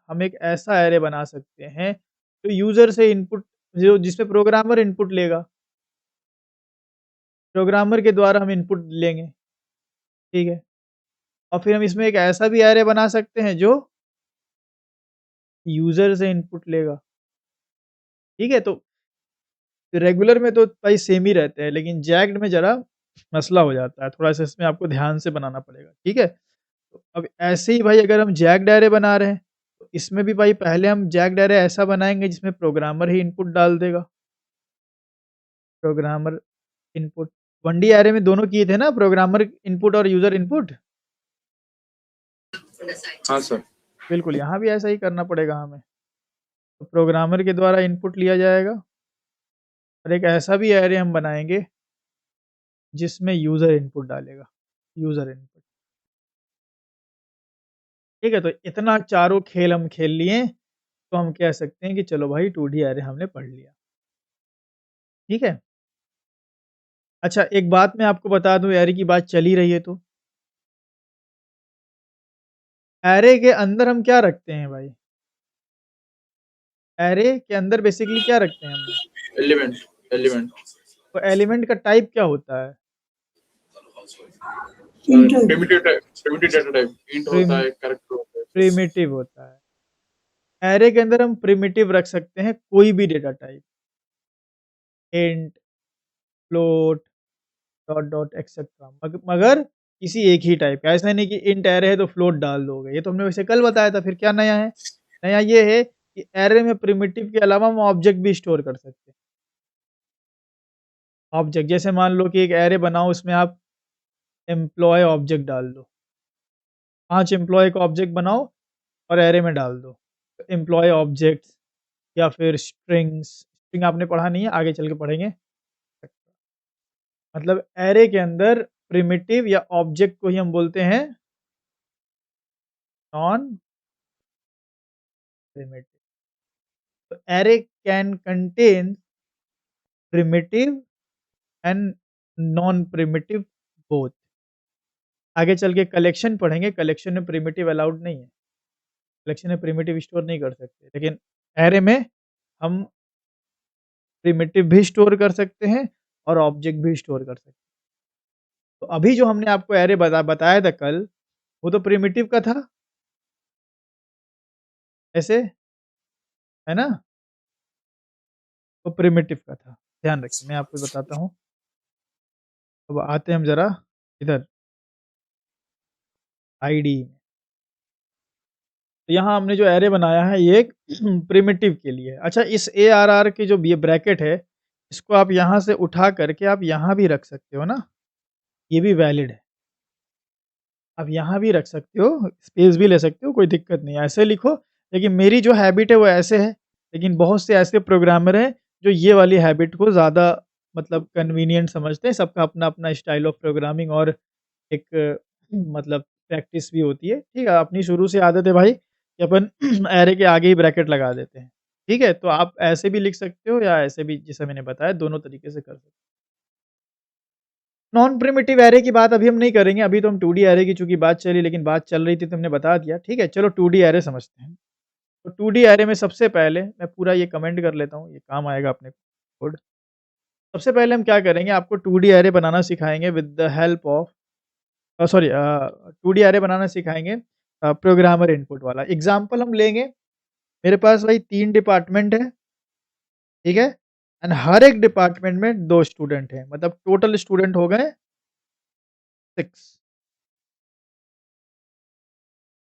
जो यूज़र से इनपुट, जो जिसमें प्रोग्रामर इनपुट लेगा। प्रोग्रामर के द्वारा हम इनपुट लेंगे, ठीक है? और फिर हम इसमें एक ऐसा भी एरे बना सकते हैं जो यूज़र से इनपुट लेगा, ठीक है? तो रेगुलर में तो भाई सेम ही रहते हैं, लेकिन जैग्ड में ज़रा मसला हो जाता है, थोड़ा-सा इसमें आपको ध्यान से बनाना पड़ेगा, ठीक है? तो अब ऐसे ही भाई अगर हम जैग्ड एरे बना रहे हैं, तो इसमें भी भाई पहले हम जैग्ड एरे ऐसा बनाएँगे जिसमें प्रोग्रामर ही इनपुट डाल देगा। प्रोग्रामर इनपुट 1D एरे में दोनों किए थे ना, प्रोग्रामर इनपुट और यूज़र इनपुट? हाँ सर। बिल्कुल, यहाँ भी ऐसा ही करना पड़ेगा हमें। तो प्रोग्रामर के द्वारा इनपुट लिया जाएगा और एक ऐसा भी एरे हम बनाएँगे जिसमें यूज़र इनपुट डालेगा, यूज़र इनपुट। ठीक है? तो इतना चारों खेल हम खेल लिए, तो हम कह सकते हैं कि चलो भाई 2D एरे हमने पढ़ लिया। ठीक है? अच्छा, एक बात मैं आपको बता दूँ, एरे की बात चल ही रही है तो। एरे के अंदर हम क्या रखते हैं भाई? एरे के अंदर बेसिकली क्या रखते हैं हम लोग? एलिमेंट। तो एलिमेंट का टाइप क्या होता है? Primitive data type. Int prim होता है, कैरेक्टर होता है। प्रिमिटिव होता है। एरे के अंदर हम प्रिमिटिव रख सकते हैं कोई भी data type. Int, float, dot dot etcetera, मगर किसी एक ही टाइप का। ऐसा नहीं कि इंट एरे है तो फ्लोट डाल दोगे, ये तो हमने वैसे कल बताया था। फिर क्या नया है? नया ये है कि एरे में प्रिमिटिव के अलावा हम ऑब्जेक्ट भी स्टोर कर सकते हैं। ऑब्जेक्ट जैसे मान लो कि एक एरे बनाओ, उसमें आप एम्प्लॉय ऑब्जेक्ट डाल दो, 5 एम्प्लॉय का ऑब्जेक्ट बनाओ और एरे में डाल दो। एम्प्लॉय ऑब्जेक्ट्स या फिर स्ट्रिंग आपने पढ़ा नहीं है, आगे चल के पढ़ेंगे। मतलब एरे के अंदर प्रिमिटिव या ऑब्जेक्ट को ही हम बोलते हैं नॉन प्रिमिटिव। तो array can contain primitive and non primitive both. आगे चल के कलेक्शन पढ़ेंगे, कलेक्शन में प्रिमिटिव अलाउड नहीं है, कलेक्शन में प्रिमिटिव स्टोर नहीं कर सकते, लेकिन एरे में हम प्रिमिटिव भी स्टोर कर सकते हैं और ऑब्जेक्ट भी स्टोर कर सकते हैं। तो अभी जो हमने आपको एरे बताया था कल, वो तो प्रिमिटिव का था, ऐसे, है ना? वो प्रिमिटिव का था, ध्यान रखिए, मैं आपको बताता हूँ। अब आते हैं हम ज़रा इधर आईडी। तो यहाँ हमने जो एरे बनाया है ये एक प्रिमिटिव के लिए। अच्छा, इस ARR की जो ये ब्रैकेट है, इसको आप यहाँ से उठा करके आप यहाँ भी रख सकते हो ना, ये भी वैलिड है। अब यहाँ भी रख सकते हो, स्पेस भी ले सकते हो, कोई दिक्कत नहीं है, ऐसे लिखो। लेकिन मेरी जो हैबिट है वो ऐसे है, लेकिन बहुत से ऐसे प्रोग्रामर हैं जो ये वाली हैबिट को ज़्यादा मतलब कन्वीनिएंट समझते हैं। सबका अपना-अपना स्टाइल ऑफ प्रोग्रामिंग और एक मतलब प्रैक्टिस भी होती है। ठीक है, अपनी शुरू से आदत है भाई कि अपन ऐरे के आगे ही ब्रैकेट लगा देते हैं। ठीक है, तो आप ऐसे भी लिख सकते हो या ऐसे भी, जैसे मैंने बताया, दोनों तरीके से कर सकते हो। नॉन प्रिमिटिव ऐरे की बात अभी हम नहीं करेंगे, अभी तो हम 2D ऐरे की चूँकि बात चली, लेकिन बात चल रही थी तो हमने बता दिया, ठीक है? चलो 2D ऐरे समझते हैं। तो 2D ऐरे में सबसे पहले मैं पूरा ये कमेंट कर लेता हूँ, ये काम आएगा अपने कोड। सबसे पहले हम क्या करेंगे, आपको 2D ऐरे बनाना सिखाएँगे with the help of 2D array बनाना सिखाएँगे प्रोग्रामर इनपुट वाला। एग्ज़ाम्पल हम लेंगे, मेरे पास भाई 3 डिपार्टमेंट है, ठीक है? एंड हर एक डिपार्टमेंट में 2 स्टूडेंट हैं, मतलब टोटल स्टूडेंट हो गए 6।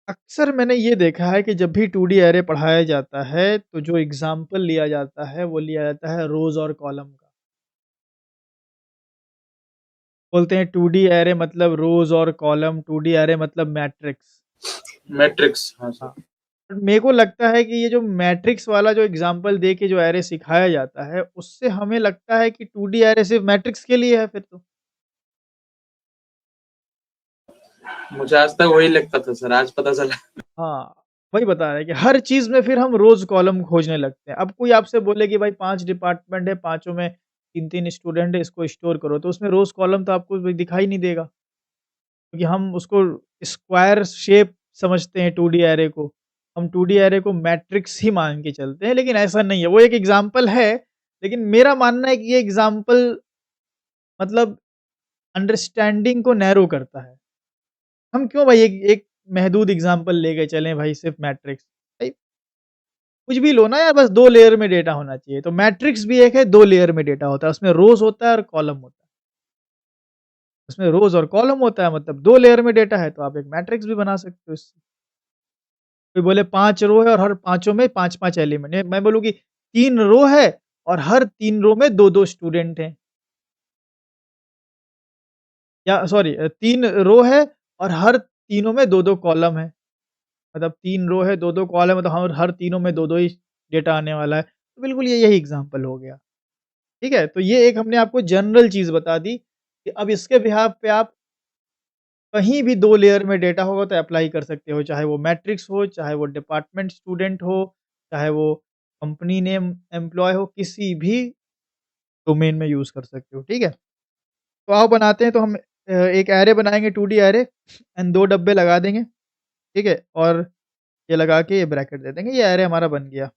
अक्सर मैंने ये देखा है कि जब भी 2D ऐरे पढ़ाया जाता है, तो जो एग्ज़ाम्पल लिया जाता है, वो लिया जाता है रोज़ और कॉलम का। बोलते हैं 2D ऐरे मतलब रोज़ और कॉलम, 2D ऐरे मतलब मैट्रिक्स। मैट्रिक्स, हाँ हाँ, सर। बट मेरे को लगता है कि ये जो मैट्रिक्स वाला जो एग्ज़ाम्पल दे के जो ऐरे सिखाया जाता है, उससे हमें लगता है कि 2D ऐरे सिर्फ़ मैट्रिक्स के लिए है फिर तो। मुझे आज तक वही लगता था सर, आज पता चला। हाँ, वही बता रहे हैं कि हर चीज़ में फिर हम रोज़ कॉलम खोजने लगते हैं। अब कोई आपसे बोले कि भाई 5 डिपार्टमेंट है, पाँचों में 3-3 स्टूडेंट है, इसको स्टोर करो, तो उसमें रोज़ कॉलम तो आपको कोई दिखाई नहीं देगा, क्योंकि हम उसको स्क्वायर शेप समझते हैं 2D ऐरे को। हम 2D ऐरे को मैट्रिक्स ही मान के चलते हैं, लेकिन ऐसा नहीं है। वो एक एग्ज़ाम्पल है, लेकिन मेरा मानना है कि ये एग्ज़ाम्पल मतलब अंडरस्टैंडिंग को नैरो करता है। हम क्यों भाई एक एक महदूद एग्ज़ाम्पल लेके चलें भाई सिर्फ़ मैट्रिक्स। भाई कुछ भी लो ना यार, बस 2 लेयर में डेटा होना चाहिए। तो मैट्रिक्स भी एक है, 2 लेयर में डेटा होता है। उसमें रोज़ होता है और कॉलम होता है। उसमें रोज़ और कॉलम होता है, मतलब 2 लेयर में डेटा है, तो आप एक मैट्रिक्स भी बना सकते हो इससे। कोई बोले 5 रो है और हर पाँचों में 5-5 एलिमेंट है। मैं बोलूँ कि 3 रो है और हर 3 रो में 2-2 स्टूडेंट हैं। या सॉरी 3 रो है और हर तीनों में 2-2 कॉलम है। मतलब 3 रो है, 2-2 कॉलम है, तो हर तीनों में 2-2 ही डेटा आने वाला है। तो बिल्कुल ये यही एग्ज़ाम्पल हो गया। ठीक है? तो ये एक हमने आपको जनरल चीज़ बता दी कि अब इसके बिहाफ़ पे आप कहीं भी 2 लेयर में डेटा होगा तो अप्लाई कर सकते हो, चाहे वो मैट्रिक्स हो, चाहे वो डिपार्टमेंट स्टूडेंट हो, चाहे वो कंपनी नेम एम्प्लॉयी हो, किसी भी डोमेन में यूज़ कर सकते हो, ठीक है? तो आओ बनाते हैं, तो हम एक ऐरे बनाएँगे 2D ऐरे एंड 2 डब्बे लगा देंगे, ठीक है? और ये लगा के ये ब्रैकेट दे देंगे, ये ऐरे हमारा बन गया।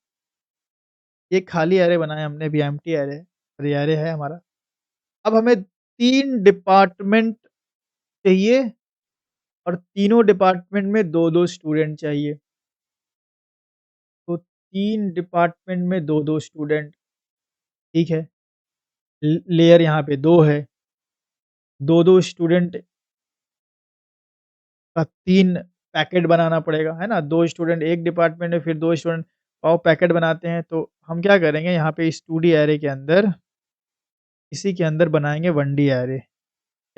ये खाली ऐरे बनाया हमने, अभी एम्प्टी ऐरे है और ये ऐरे है हमारा। अब हमें 3 डिपार्टमेंट चाहिए और तीनों डिपार्टमेंट में 2-2 स्टूडेंट चाहिए। तो 3 डिपार्टमेंट में 2-2 स्टूडेंट, ठीक है। लेयर यहाँ पे 2 है, 2-2 स्टूडेंट का 3 पैकेट बनाना पड़ेगा, है ना? 2 स्टूडेंट एक डिपार्टमेंट में, फिर 2 स्टूडेंट और पैकेट बनाते हैं। तो हम क्या करेंगे यहाँ पे इस 2D ऐरे के अंदर, इसी के अंदर बनाएँगे 1D ऐरे।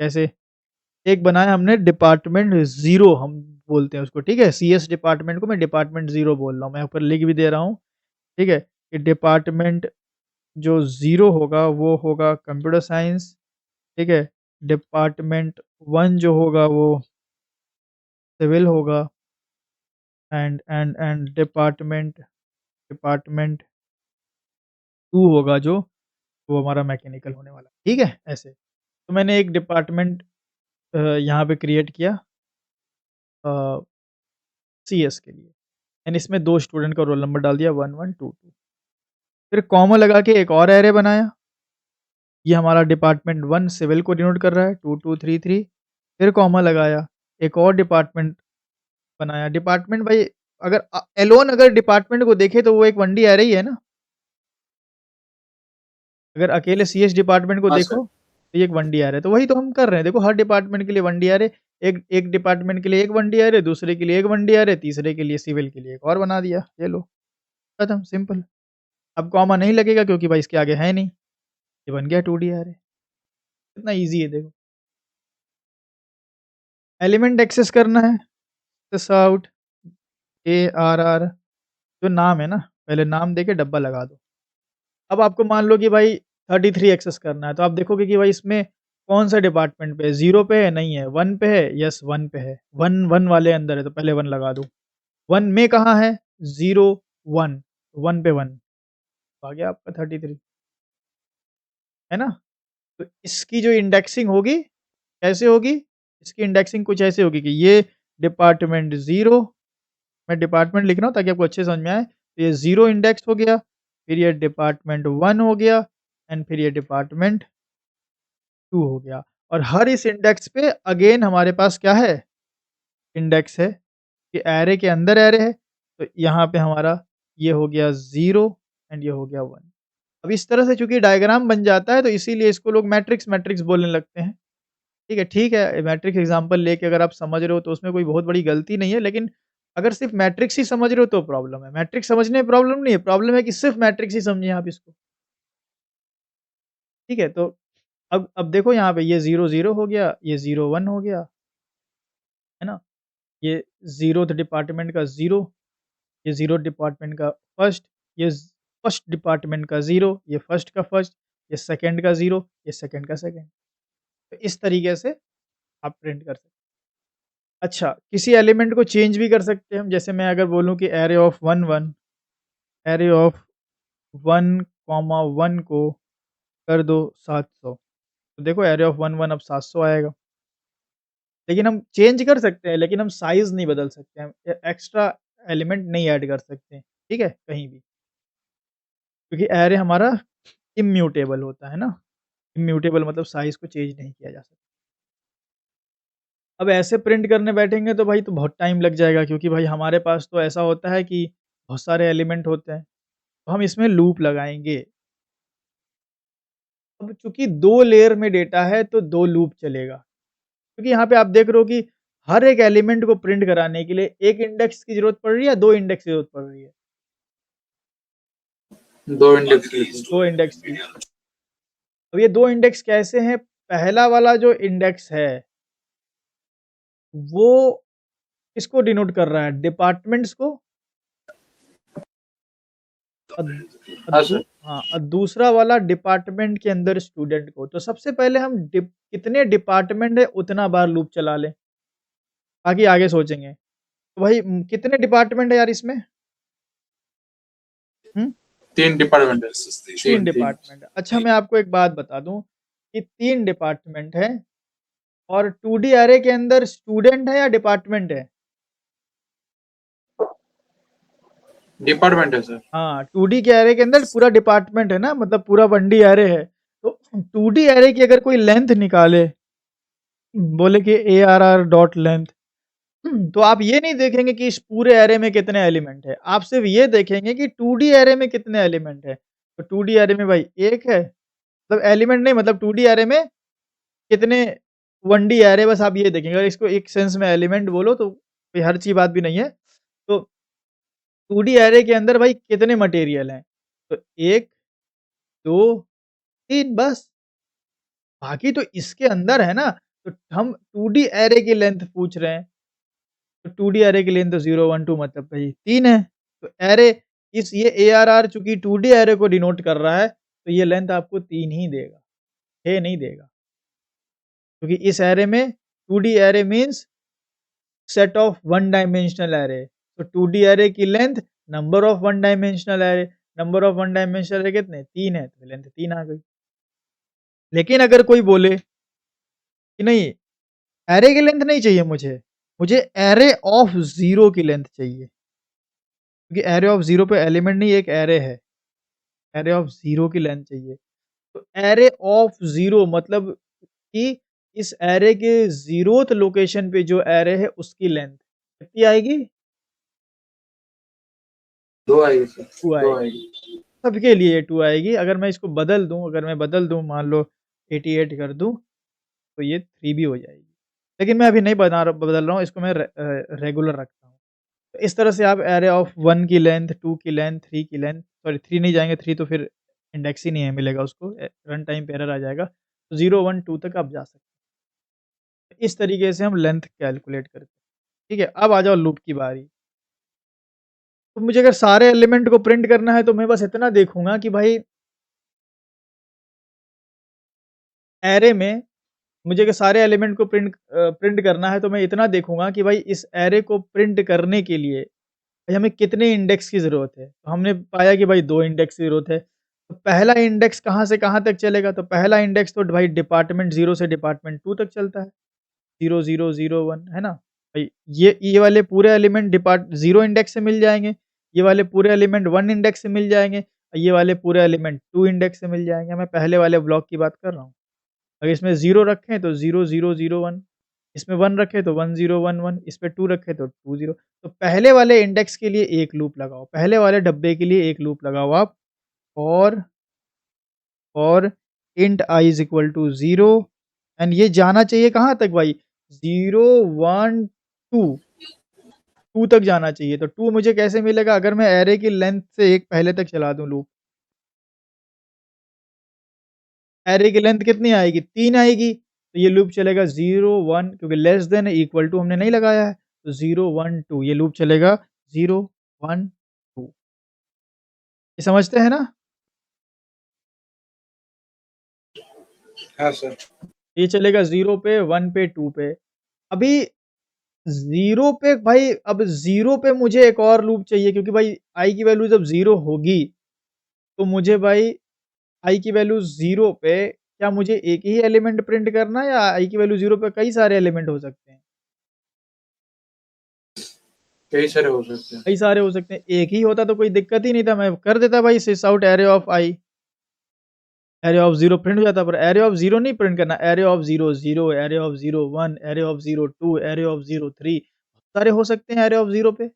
कैसे? एक बनाया हमने डिपार्टमेंट 0 हम बोलते हैं उसको, ठीक है? सीएस डिपार्टमेंट को मैं डिपार्टमेंट 0 बोल रहा हूँ, मैं ऊपर लिख भी दे रहा हूँ, ठीक है? कि डिपार्टमेंट जो 0 होगा वो होगा कंप्यूटर साइंस, ठीक है? डिपार्टमेंट 1 जो होगा वो सिविल होगा एंड डिपार्टमेंट 2 होगा जो, वो हमारा मैकेनिकल होने वाला है, ठीक है? ऐसे। तो मैंने एक डिपार्टमेंट यहाँ पे क्रिएट किया अ, सीएस के लिए एंड इसमें 2 स्टूडेंट का रोल नंबर डाल दिया 1, 1, 2, 2। फिर कॉमा लगा के एक और ऐरे बनाया, ये हमारा डिपार्टमेंट 1 सिविल को डिनोट कर रहा है 2, 2, 3, 3। फिर कॉमा लगाया, एक और डिपार्टमेंट बनाया। डिपार्टमेंट भाई अगर एलोन अगर डिपार्टमेंट को देखें तो वो एक 1D ऐरे ही है ना? अगर अकेले सीएस डिपार्टमेंट को हाँ सर। देखो, तो ये एक 1D ऐरे है। तो वही तो हम कर रहे हैं। देखो हर डिपार्टमेंट के लिए 1D ऐरे, एक एक डिपार्टमेंट के लिए एक 1D ऐरे, दूसरे के लिए एक 1D ऐरे, तीसरे के लिए सिविल के लिए एक और बना दिया। ये लो, खत्म सिंपल। अब कॉमा नहीं लगेगा क्योंकि भाई इसके आगे है नहीं। ये बन गया 2D ऐरे। कितना ईज़ी है देखो। एलिमेंट एक्सेस करना है, दिस आउट ARR जो नाम है ना, पहले नाम देके डब्बा लगा दो। अब आपको मान लो कि भाई 33 एक्सेस करना है, तो आप देखोगे कि भाई इसमें कौन-सा डिपार्टमेंट पे है, 0 पे है? नहीं है। 1 पे है? यस 1 पे है। 1 वाले अंदर है तो पहले 1 लगा दो। 1 में कहाँ है? 0 1 1 पे 1 आ गया आपका 33 है ना? तो इसकी जो इंडेक्सिंग होगी, कैसे होगी? इसकी इंडेक्सिंग कुछ ऐसे होगी कि ये डिपार्टमेंट 0 मैं डिपार्टमेंट लिख रहा हूँ ताकि आपको अच्छे समझ में आए। तो ये 0 इंडेक्स हो गया, फिर ये डिपार्टमेंट 1 हो गया एंड फिर ये डिपार्टमेंट 2 हो गया और हर इस इंडेक्स पे अगेन हमारे पास क्या है? इंडेक्स है कि एरे के अंदर एरे है, तो यहाँ पे हमारा ये हो गया 0 एंड ये हो गया 1। अब इस तरह से चूँकि डायग्राम बन जाता है तो इसीलिए इसको लोग मैट्रिक्स बोलने लगते हैं। ठीक है, मैट्रिक्स एग्ज़ाम्पल लेके अगर आप समझ रहे हो तो उसमें कोई बहुत बड़ी गलती नहीं है, लेकिन अगर सिर्फ़ मैट्रिक्स ही समझ रहे हो तो प्रॉब्लम है। मैट्रिक्स समझने में प्रॉब्लम नहीं है, प्रॉब्लम है कि सिर्फ़ मैट्रिक्स ही समझे आप इसको। ठीक है? तो अब देखो यहाँ पे ये 0 0 हो गया, ये 0 1 हो गया, है ना? ये 0th डिपार्टमेंट का 0, ये 0 डिपार्टमेंट का फर्स्ट, ये फर्स्ट डिपार्टमेंट का 0, ये फर्स्ट का फर्स्ट, ये सेकंड का 0, ये सेकंड का सेकंड। तो इस तरीके से आप प्रिंट कर सकते हैं। अच्छा, किसी एलिमेंट को चेंज भी कर सकते हैं हम, जैसे मैं अगर बोलूँ कि array of 1 1 array of 1 comma 1 को कर दो 700 तो देखो एरे ऑफ 1 1 अब 700 आएगा। लेकिन हम चेंज कर सकते हैं, लेकिन हम साइज़ नहीं बदल सकते हैं, एक्स्ट्रा एलिमेंट नहीं ऐड कर सकते हैं, ठीक है? कहीं भी। क्योंकि एरे हमारा इम्यूटेबल होता है ना, इम्यूटेबल मतलब साइज़ को चेंज नहीं किया जा सकता। अब ऐसे प्रिंट करने बैठेंगे तो भाई तो बहुत टाइम लग जाएगा क्योंकि भाई हमारे पास तो ऐसा होता है कि बहुत सारे एलिमेंट होते हैं, तो हम इसमें लूप लगाएँगे। अब चूँकि 2 लेयर में डेटा है तो 2 लूप चलेगा, क्योंकि यहाँ पे आप देख रहे हो कि हर एक एलिमेंट को प्रिंट कराने के लिए 1 इंडेक्स की ज़रूरत पड़ रही है या 2 इंडेक्स की ज़रूरत पड़ रही है? 2 इंडेक्स की। 2 इंडेक्स की। अब ये 2 इंडेक्स कैसे हैं? पहला वाला जो इंडेक्स है, वो किसको डिनोट कर रहा है? डिपार्टमेंट्स को हाँ सर। और दूसरा वाला डिपार्टमेंट के अंदर स्टूडेंट को। तो सबसे पहले हम कितने डिपार्टमेंट है उतना बार लूप चला लें, ताकि आगे सोचेंगे। तो भाई कितने डिपार्टमेंट है यार इसमें? 3 डिपार्टमेंट है। 3 डिपार्टमेंट। अच्छा मैं आपको एक बात बता दूँ कि 3 डिपार्टमेंट है और 2D अरे के अंदर स्टूडेंट है या डिपार्टमेंट है? डिपार्टमेंट है सर। हाँ, 2D के अरे के अंदर पूरा डिपार्टमेंट है ना, मतलब पूरा 1D अरे है। तो 2D अरे की अगर कोई लेंथ निकाले, बोले कि ARR डॉट लेंथ, तो आप ये नहीं देखेंगे कि इस पूरे अरे में कितने एलिमेंट है, आप सिर्फ ये देखेंगे कि 2D अरे में कितने एलिमेंट है। तो 2D अरे में भाई 1 है, मतलब एलिमेंट नहीं, मतलब 2D अरे में कितने 1D अरे, बस आप ये देखेंगे। अगर इसको एक सेंस में एलिमेंट बोलो तो कोई हर चीज़ बात भी नहीं है। तो 2D अरे के अंदर भाई कितने मटेरियल हैं? तो 1 2 3 बस। बाकी तो इसके अंदर है ना, तो हम 2D अरे की लेंथ पूछ रहे हैं। तो 2D अरे की लेंथ तो 0 1 2 मतलब भाई 3 है। तो अरे इस ये ARR चूँकि 2D अरे को डिनोट कर रहा है, तो ये लेंथ आपको 3 ही देगा, 6 नहीं देगा। क्योंकि इस अरे में 2D अरे means set of one dimensional अरे। तो 2D अरे की length number of one dimensional अरे, नंबर ऑफ वन डायमेंशनल अरे कितने? 3 है, तो लेंथ 3 आ गई। लेकिन अगर कोई बोले कि नहीं, अरे की लेंथ नहीं चाहिए मुझे, मुझे अरे ऑफ 0 की लेंथ चाहिए। क्योंकि अरे ऑफ 0 पे एलिमेंट नहीं, एक अरे है। अरे ऑफ 0 की लेंथ चाहिए। तो अरे ऑफ 0 मतलब कि इस अरे के 0th लोकेशन पे जो अरे है उसकी लेंथ कितनी आएगी? 2 आएगी सर। 2 2 आएगी। आएगी। सबके लिए 2 आएगी। अगर मैं इसको बदल दूँ, अगर मैं बदल दूँ मान लो 88 कर दूँ, तो ये 3 भी हो जाएगी। लेकिन मैं अभी नहीं बदल रहा हूँ, इसको मैं रेगुलर रखता हूँ। तो इस तरह से आप अरे ऑफ 1 की लेंथ, 2 की लेंथ, 3 की लेंथ, सॉरी 3 नहीं जाएँगे, 3 तो फिर इंडेक्स ही नहीं है मिलेगा उसको, रन टाइम पे एरर आ जाएगा। तो 0 1 2 तक आप जा सकते हैं। इस तरीके से हम लेंथ कैलकुलेट करते हैं, ठीक है? अब आ जाओ लूप की बारी। तो मुझे अगर सारे एलिमेंट को प्रिंट करना है तो मैं बस इतना देखूँगा कि भाई एरे में मुझे अगर सारे एलिमेंट को प्रिंट करना है तो मैं इतना देखूँगा कि भाई इस एरे को प्रिंट करने के लिए भाई हमें कितने इंडेक्स की ज़रूरत है? तो हमने पाया कि भाई 2 इंडेक्स की ज़रूरत है। तो पहला इंडेक्स कहाँ से कहाँ तक चलेगा? तो पहला इंडेक्स तो भाई डिपार्टमेंट 0 से डिपार्टमेंट 2 तक चलता है। 0, 0, 0, 1 है ना? भाई ये वाले पूरे एलिमेंट 0 इंडेक्स से मिल जाएँगे, ये वाले पूरे एलिमेंट 1 इंडेक्स से मिल जाएँगे, और ये वाले पूरे एलिमेंट 2 इंडेक्स से मिल जाएँगे। मैं पहले वाले ब्लॉक की बात कर रहा हूँ। अगर इसमें 0 रखें तो 0, 0, 0, 1, इसमें 1 रखें तो 1, 0, 1, 1, इस पे 2 रखें तो 2, 0। तो पहले वाले इंडेक्स के लिए एक लूप लगाओ, पहले वाले डब्बे के लिए एक लूप लगाओ आप और int I is equal to 0 and ये जाना चाहिए कहाँ तक भाई? 0, 1, 2, 2 तक जाना चाहिए। तो 2 मुझे कैसे मिलेगा? अगर मैं एरे की लेंथ से एक पहले तक चला दूँ लूप। एरे की लेंथ कितनी आएगी? 3 आएगी। तो ये लूप चलेगा 0, 1 क्योंकि लेस देन इक्वल टू हमने नहीं लगाया है। तो 0, 1, 2 ये लूप चलेगा 0, 1, 2। ये समझते हैं ना? हाँ सर। ये चलेगा 0 पे, 1 पे, 2 पे। अभी 0 पे भाई अब 0 पे मुझे एक और लूप चाहिए क्योंकि भाई i की वैल्यू जब 0 होगी, तो मुझे भाई i की वैल्यू 0 पे क्या मुझे एक ही एलिमेंट प्रिंट करना है या i की वैल्यू 0 पे कई सारे एलिमेंट हो सकते हैं? कई सारे हो सकते हैं। कई सारे हो सकते हैं। एक ही होता तो कोई दिक्कत ही नहीं था, मैं कर देता भाई cout array of i, array of 0 print हो जाता, पर एरे ऑफ 0 नहीं प्रिंट करना, array of 0, 0, array of 0, 1, array of 0, 2, array of 0, 3 सारे हो सकते हैं एरे ऑफ 0 पे।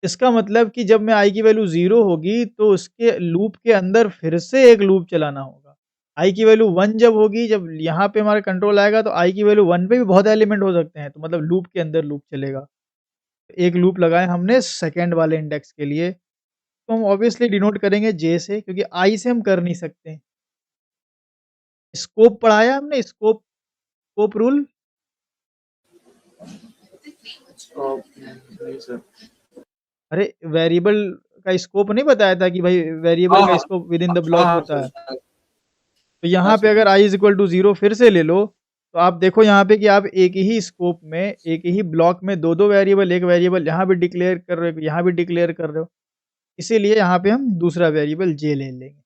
इसका मतलब कि जब मैं i की वैल्यू 0 होगी तो उसके लूप के अंदर फिर से एक लूप चलाना होगा। i की वैल्यू 1 जब होगी, जब यहाँ पे हमारा कंट्रोल आएगा तो i की वैल्यू 1 पे भी बहुत एलिमेंट हो सकते हैं, तो मतलब लूप के अंदर लूप चलेगा। एक लूप लगाया हमने सेकंड वाले इंडेक्स के लिए, तो हम ऑब्वियसली डिनोट करेंगे j से क्योंकि i से हम कर नहीं सकते। स्कोप पढ़ाया हमने स्कोप रूल? नहीं सर। अरे वेरिएबल का स्कोप नहीं बताया था कि भाई वेरिएबल हाँ का हाँ स्कोप विद इन द हाँ ब्लॉक हाँ होता है। सर। तो हाँ यहाँ पे सर। अगर i इज़ इक्वल टू 0 फिर से ले लो, तो आप देखो यहाँ पे कि आप एक ही स्कोप में, एक ही ब्लॉक में 2-2 वेरिएबल, एक वेरिएबल यहाँ भी डिक्लेयर कर रहे हो, यहाँ भी डिक्लेयर कर रहे हो। इसीलिए यहाँ पे हम दूसरा वेरिएबल j ले लेंगे,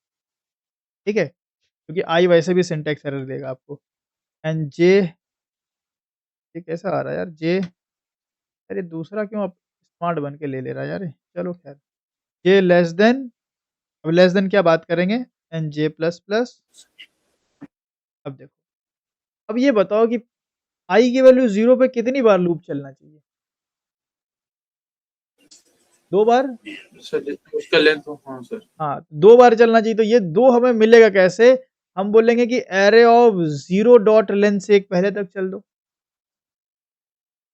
ठीक है? क्योंकि i वैसे भी सिंटैक्स एरर देगा आपको एंड j ये कैसा आ रहा है यार j अरे दूसरा क्यों अब स्मार्ट बन के ले रहा है यार ये? चलो ख़ैर j लेस देन अब लेस देन क्या बात करेंगे एंड j प्लस प्लस अब देखो, अब ये बताओ कि i की वैल्यू 0 पे कितनी बार लूप चलना चाहिए? 2 बार? सर उसका लेंथ हाँ सर। हाँ, 2 बार चलना चाहिए, तो ये 2 हमें मिलेगा कैसे? हम बोलेंगे कि एरे ऑफ 0 डॉट लेंथ से एक पहले तक चल दो।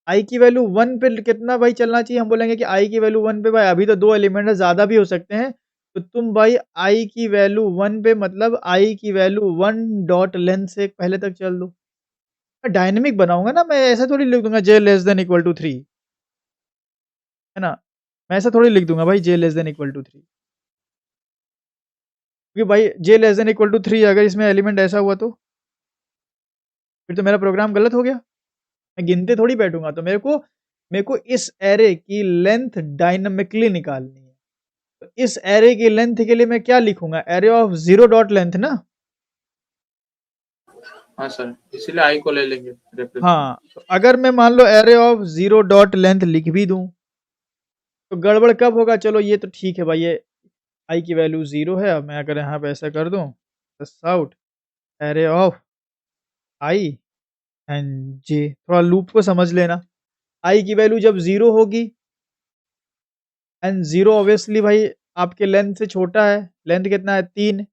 i की वैल्यू 1 पे कितना भाई चलना चाहिए? हम बोलेंगे कि i की वैल्यू 1 पे भाई अभी तो 2 एलिमेंट है, ज़्यादा भी हो सकते हैं। तो तुम भाई i की वैल्यू 1 पे मतलब i की वैल्यू 1 डॉट लेंथ से एक पहले तक चल दो। मैं डायनामिक बनाऊँगा ना, मैं ऐसा थोड़ी लिख दूँगा j less than equal to 3 है ना? मैं ऐसा थोड़ी लिख दूँगा भाई j less than equal to 3 क्योंकि भाई j less than equal to 3 अगर इसमें एलिमेंट ऐसा हुआ तो? फिर तो मेरा प्रोग्राम गलत हो गया। मैं गिनते थोड़ी बैठूँगा, तो मेरे को इस एरे की लेंथ डायनामिकली निकालनी है। तो इस एरे की लेंथ के लिए मैं क्या लिखूँगा? एरे ऑफ 0 डॉट लेंथ ना? हाँ सर, इसीलिए आई को ले लेंगे रेफरेंस में। हाँ, तो अगर मैं मान लो एरे ऑफ 0 डॉट लेंथ लिख भी दूँ, तो गड़बड़ कब होगा? चलो ये तो ठीक है भाई, ये i की वैल्यू 0 है। अब मैं अगर यहाँ पे ऐसा कर दूँ, out array of i and j, थोड़ा लूप को समझ लेना। i की वैल्यू जब 0 होगी एंड 0 ऑब्वियसली भाई आपके लेंथ से छोटा है, लेंथ कितना है 3,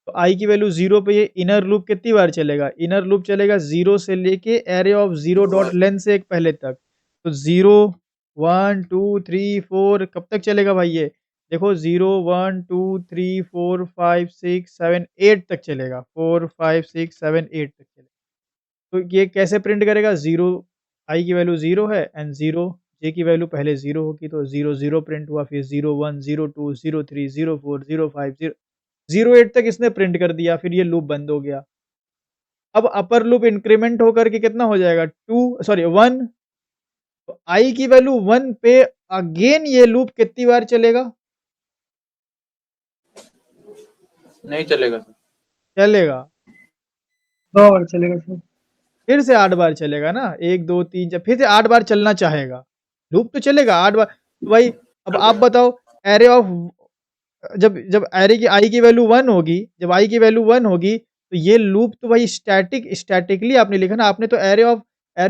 तो i की वैल्यू 0 पे ये इनर लूप कितनी बार चलेगा? इनर लूप चलेगा 0 से लेके एरे ऑफ 0 डॉट लेंथ से एक पहले तक। तो 0, 1, 2, 3, 4 कब तक चलेगा भाई ये? देखो 0, 1, 2, 3, 4, 5, 6, 7, 8 तक चलेगा। 4, 5, 6, 7, 8 तक चलेगा। तो ये कैसे प्रिंट करेगा? 0 I की वैल्यू 0 है एंड 0 j की वैल्यू पहले 0 होगी तो 0 0 प्रिंट हुआ, फिर 0 1 0 2 0 3 0 4 0 5 0 08 तक इसने प्रिंट कर दिया, फिर ये लूप बंद हो गया। अब अपर लूप इंक्रीमेंट होकर के कितना हो जाएगा? 1, तो I की वैल्यू 1 पे अगेन ये लूप कितनी बार चलेगा? नहीं चलेगा सर। चलेगा। 2 बार चलेगा सर। फिर से 8 बार चलेगा ना, 1 2 3 4 फिर से 8 बार चलना चाहेगा, लूप तो चलेगा 8 बार। तो भाई अब आप बताओ, एरे ऑफ जब एरे की I की वैल्यू 1 होगी, जब I की वैल्यू 1 होगी, तो ये लूप तो भाई स्टैटिकली आपने लिखा ना, आपने तो एरे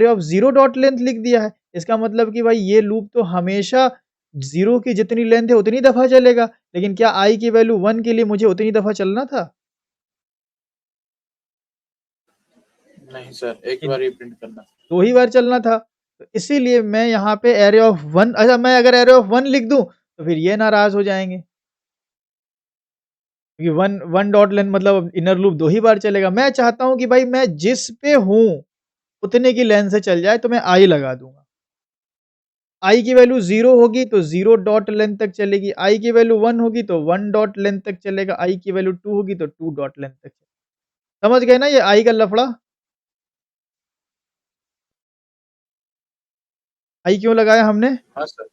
ऑफ 0 डॉट लेंथ लिख दिया है। इसका मतलब कि भाई ये लूप तो हमेशा 0 की जितनी लेंथ है उतनी दफ़ा चलेगा, लेकिन क्या I की वैल्यू 1 के लिए मुझे उतनी दफ़ा चलना था? नहीं सर, एक बार ही प्रिंट करना। 2 ही बार चलना था। तो इसीलिए मैं यहाँ पे एरे ऑफ 1, अच्छा मैं अगर एरे ऑफ 1 लिख दूँ, तो फिर ये नाराज़ हो जाएँगे। क्योंकि 1 डॉट लेंथ मतलब इनर लूप 2 ही बार चलेगा। मैं चाहता हूँ कि भाई मैं जिस पे हूँ, उतने की लेंथ से चल जाए, तो मैं I लगा दूँगा। I की वैल्यू 0 होगी तो 0 डॉट लेंथ तक चलेगी, I की वैल्यू 1 होगी तो 1 डॉट लेंथ तक चलेगा, I की वैल्यू 2 होगी तो 2 डॉट लेंथ तक। समझ गए ना ये I का लफड़ा? I क्यों लगाया हमने? हाँ सर।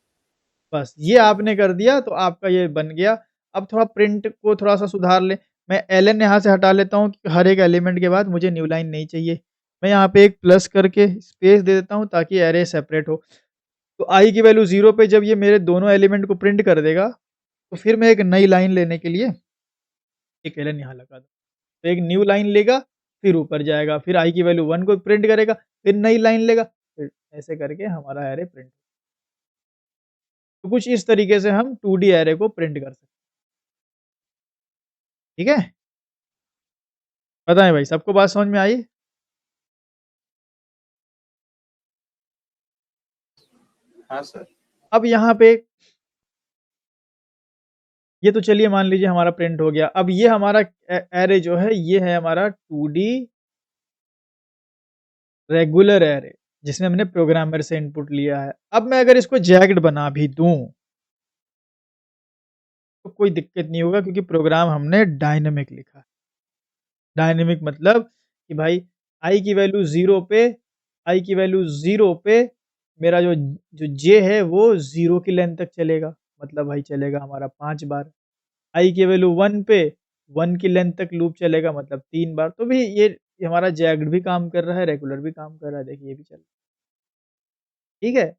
बस ये आपने कर दिया तो आपका ये बन गया। अब थोड़ा प्रिंट को थोड़ा-सा सुधार लें। मैं एलएन यहाँ से हटा लेता हूँ, हर एक एलिमेंट के बाद मुझे न्यू लाइन नहीं चाहिए। मैं यहाँ पे एक प्लस करके स्पेस दे देता हूँ ताकि एरे सेपरेट हो। तो I की वैल्यू 0 पे जब ये मेरे दोनों एलिमेंट को प्रिंट कर देगा, तो फिर मैं एक नई लाइन लेने के लिए एक एलन यहाँ लगा दूँ। तो एक न्यू लाइन लेगा, फिर ऊपर जाएगा, फिर I की वैल्यू 1 को प्रिंट करेगा, फिर नई लाइन लेगा, फिर ऐसे करके हमारा एरे प्रिंट। तो कुछ इस तरीके से हम 2D एरे को प्रिंट कर सकते हैं। ठीक है? बताएँ भाई, सबको बात समझ में आई? हाँ सर। अब यहाँ पे ये तो चलिए मान लीजिए हमारा प्रिंट हो गया। अब ये हमारा एरे जो है, ये है हमारा 2D रेगुलर एरे, जिसमें हमने प्रोग्रामर से इनपुट लिया है। अब मैं अगर इसको जैग्ड बना भी दूँ, तो कोई दिक्कत नहीं होगा क्योंकि प्रोग्राम हमने डायनामिक लिखा है। डायनामिक मतलब कि भाई I की वैल्यू 0 पे मेरा जो j है वो 0 की लेंथ तक चलेगा। मतलब भाई चलेगा हमारा 5 बार। I की वैल्यू 1 पे 1 की लेंथ तक लूप चलेगा मतलब 3 बार। तो भी ये हमारा जैग्ड भी काम कर रहा है, रेगुलर भी काम कर रहा है। देखिए ये भी चल रहा है। ठीक है?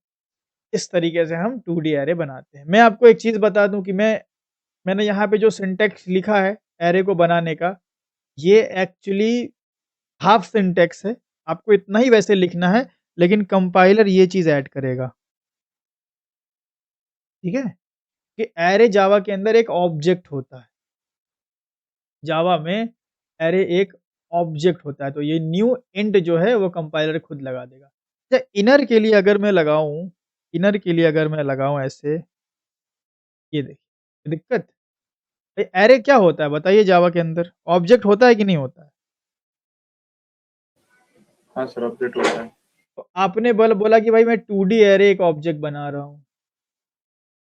इस तरीके से हम 2D एरे बनाते हैं। मैं आपको एक चीज़ बता दूँ कि मैंने यहाँ पे जो सिंटैक्स लिखा है एरे को बनाने का, ये एक्चुअली हाफ सिंटैक्स है। आपको इतना ही वैसे लिखना है, लेकिन कंपाइलर ये चीज़ ऐड करेगा। ठीक है? कि एरे जावा के अंदर एक ऑब्जेक्ट होता है। जावा में एरे एक ऑब्जेक्ट होता है, तो ये न्यू इंट जो है वो कंपाइलर खुद लगा देगा। अच्छा इनर के लिए अगर मैं लगाऊँ ऐसे, ये देखिए दिक्कत? एरे क्या होता है बताइए जावा के अंदर? ऑब्जेक्ट होता है कि नहीं होता है? हाँ सर, अपडेट होता है। तो आपने बोला कि भाई मैं 2D एरे एक ऑब्जेक्ट बना रहा हूँ।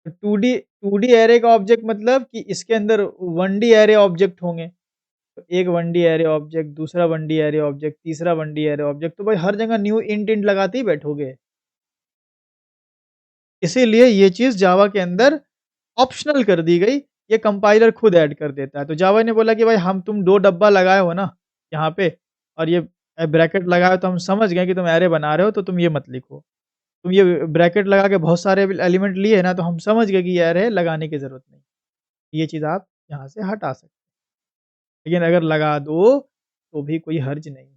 तो 2D एरे का ऑब्जेक्ट मतलब कि इसके अंदर 1D एरे ऑब्जेक्ट होंगे। तो एक 1D एरे ऑब्जेक्ट, दूसरा 1D एरे ऑब्जेक्ट, तीसरा 1D एरे ऑब्जेक्ट, तो भाई हर जगह न्यू इंट लगाते ही बैठोगे। इसीलिए ये चीज़ जावा के अंदर ऑप्शनल कर दी गई, ये कंपाइलर खुद ऐड कर देता है। तो जावा ने बोला कि भाई तुम 2 डब्बा लगाए हो ना यहाँ पे, और ये ब्रैकेट लगाए हो, तो हम समझ गए कि तुम एरे बना रहे हो, तो तुम ये मत लिखो। तुम ये ब्रैकेट लगा के बहुत सारे एलिमेंट लिए ना, तो हम समझ गए कि ये एरे लगाने की ज़रूरत नहीं। ये चीज़ आप यहाँ से हटा सकते हैं। लेकिन अगर लगा दो, तो भी कोई हर्ज नहीं।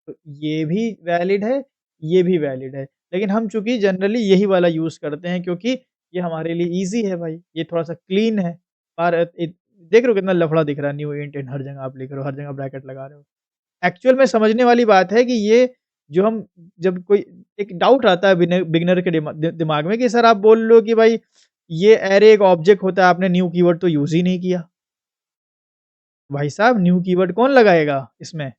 तो ये भी वैलिड है, ये भी वैलिड है। लेकिन हम चूँकि जनरली यही वाला यूज़ करते हैं क्योंकि ये हमारे लिए ईज़ी है भाई, ये थोड़ा-सा क्लीन है। पर देख रहे हो कितना लफड़ा दिख रहा है, न्यू इंट हर जगह आप लिख रहे हो, हर जगह ब्रैकेट लगा रहे हो। एक्चुअल में समझने वाली बात है कि ये जो हम जब कोई एक डाउट आता है बिगिनर के दिमाग में कि सर आप बोल रहे हो कि भाई ये एरे एक ऑब्जेक्ट होता है, आपने न्यू कीवर्ड तो यूज़ ही नहीं किया। भाई साहब न्यू कीवर्ड कौन लगाएगा इसमें?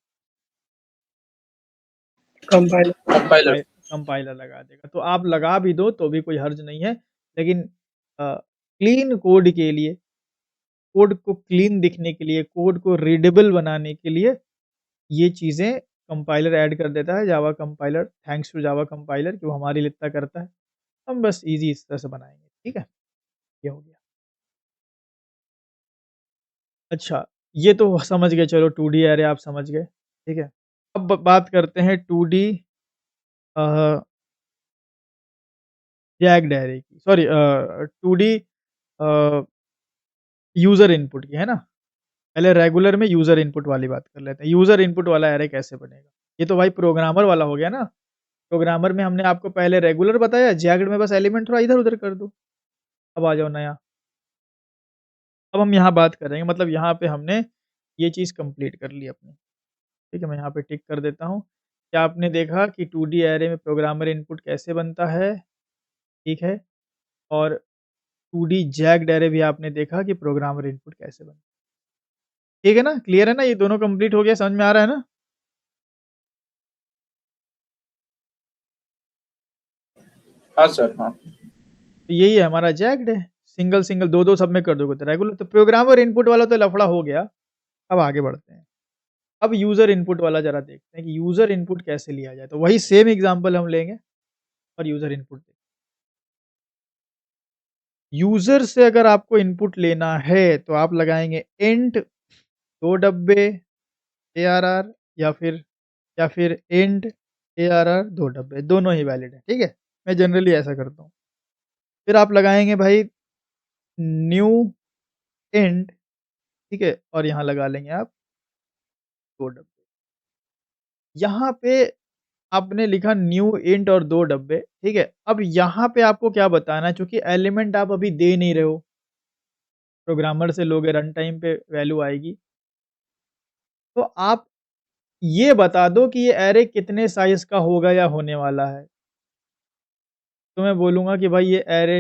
कंपाइलर कंपाइलर कंपाइलर लगा देगा। तो आप लगा भी दो तो भी कोई हर्ज नहीं है, लेकिन क्लीन कोड के लिए, कोड को क्लीन दिखने के लिए, कोड को रीडेबल बनाने के लिए ये चीज़ें कंपाइलर ऐड कर देता है, Java compiler, thanks to Java compiler कि वो हमारे लिए इतना करता है। हम बस ईज़ी इस तरह से बनाएँगे, ठीक है? ये हो गया। अच्छा, ये तो समझ गए, चलो 2D एरे आप समझ गए, ठीक है? अब बात करते हैं 2D अ, जैग्ड एरे की, सॉरी 2D अ, यूज़र इनपुट की, है ना? पहले रेगुलर में यूज़र इनपुट वाली बात कर लेते हैं। यूज़र इनपुट वाला एरे कैसे बनेगा? ये तो भाई प्रोग्रामर वाला हो गया ना। प्रोग्रामर में हमने आपको पहले रेगुलर बताया, जैग्ड में बस एलिमेंट थोड़ा इधर-उधर कर दो। अब आ जाओ नया। अब हम यहाँ बात करेंगे, मतलब यहाँ पे हमने ये चीज़ कंप्लीट कर ली अपनी। ठीक है, मैं यहाँ पे टिक कर देता हूँ। क्या आपने देखा कि 2D एरे में प्रोग्रामर इनपुट कैसे बनता है? ठीक है। और 2D जैग्ड एरे भी आपने देखा कि प्रोग्रामर इनपुट कैसे बनता है। ठीक है ना? क्लियर है ना? ये दोनों कंप्लीट हो गया, समझ में आ रहा है ना? हाँ सर, हाँ। तो यही है हमारा जैक्ड है। सिंगल-सिंगल 2-2 सब में कर दोगे तो रेगुलर, तो प्रोग्रामर इनपुट वाला तो लफड़ा हो गया। अब आगे बढ़ते हैं। अब यूज़र इनपुट वाला ज़रा देखते हैं कि यूज़र इनपुट कैसे लिया जाए। तो वही सेम एग्ज़ाम्पल हम लेंगे और यूज़र इनपुट देखेंगे। यूज़र से अगर आपको इनपुट लेना है तो आप लगाएँगे इंट 2 डब्बे ARR या फिर इंट ARR 2 डब्बे, दोनों ही वैलिड है, ठीक है? मैं जनरली ऐसा करता हूँ। फिर आप लगाएँगे भाई न्यू इंट, ठीक है? और यहाँ लगा लेंगे आप 2 डब्बे। यहाँ पे आपने लिखा न्यू इंट और 2 डब्बे, ठीक है? अब यहाँ पे आपको क्या बताना है, चूँकि एलिमेंट आप अभी दे नहीं रहे हो, प्रोग्रामर से लोगे, रन टाइम पे वैल्यू आएगी। तो आप ये बता दो कि ये एरे कितने साइज़ का होगा या होने वाला है। तो मैं बोलूँगा कि भाई ये एरे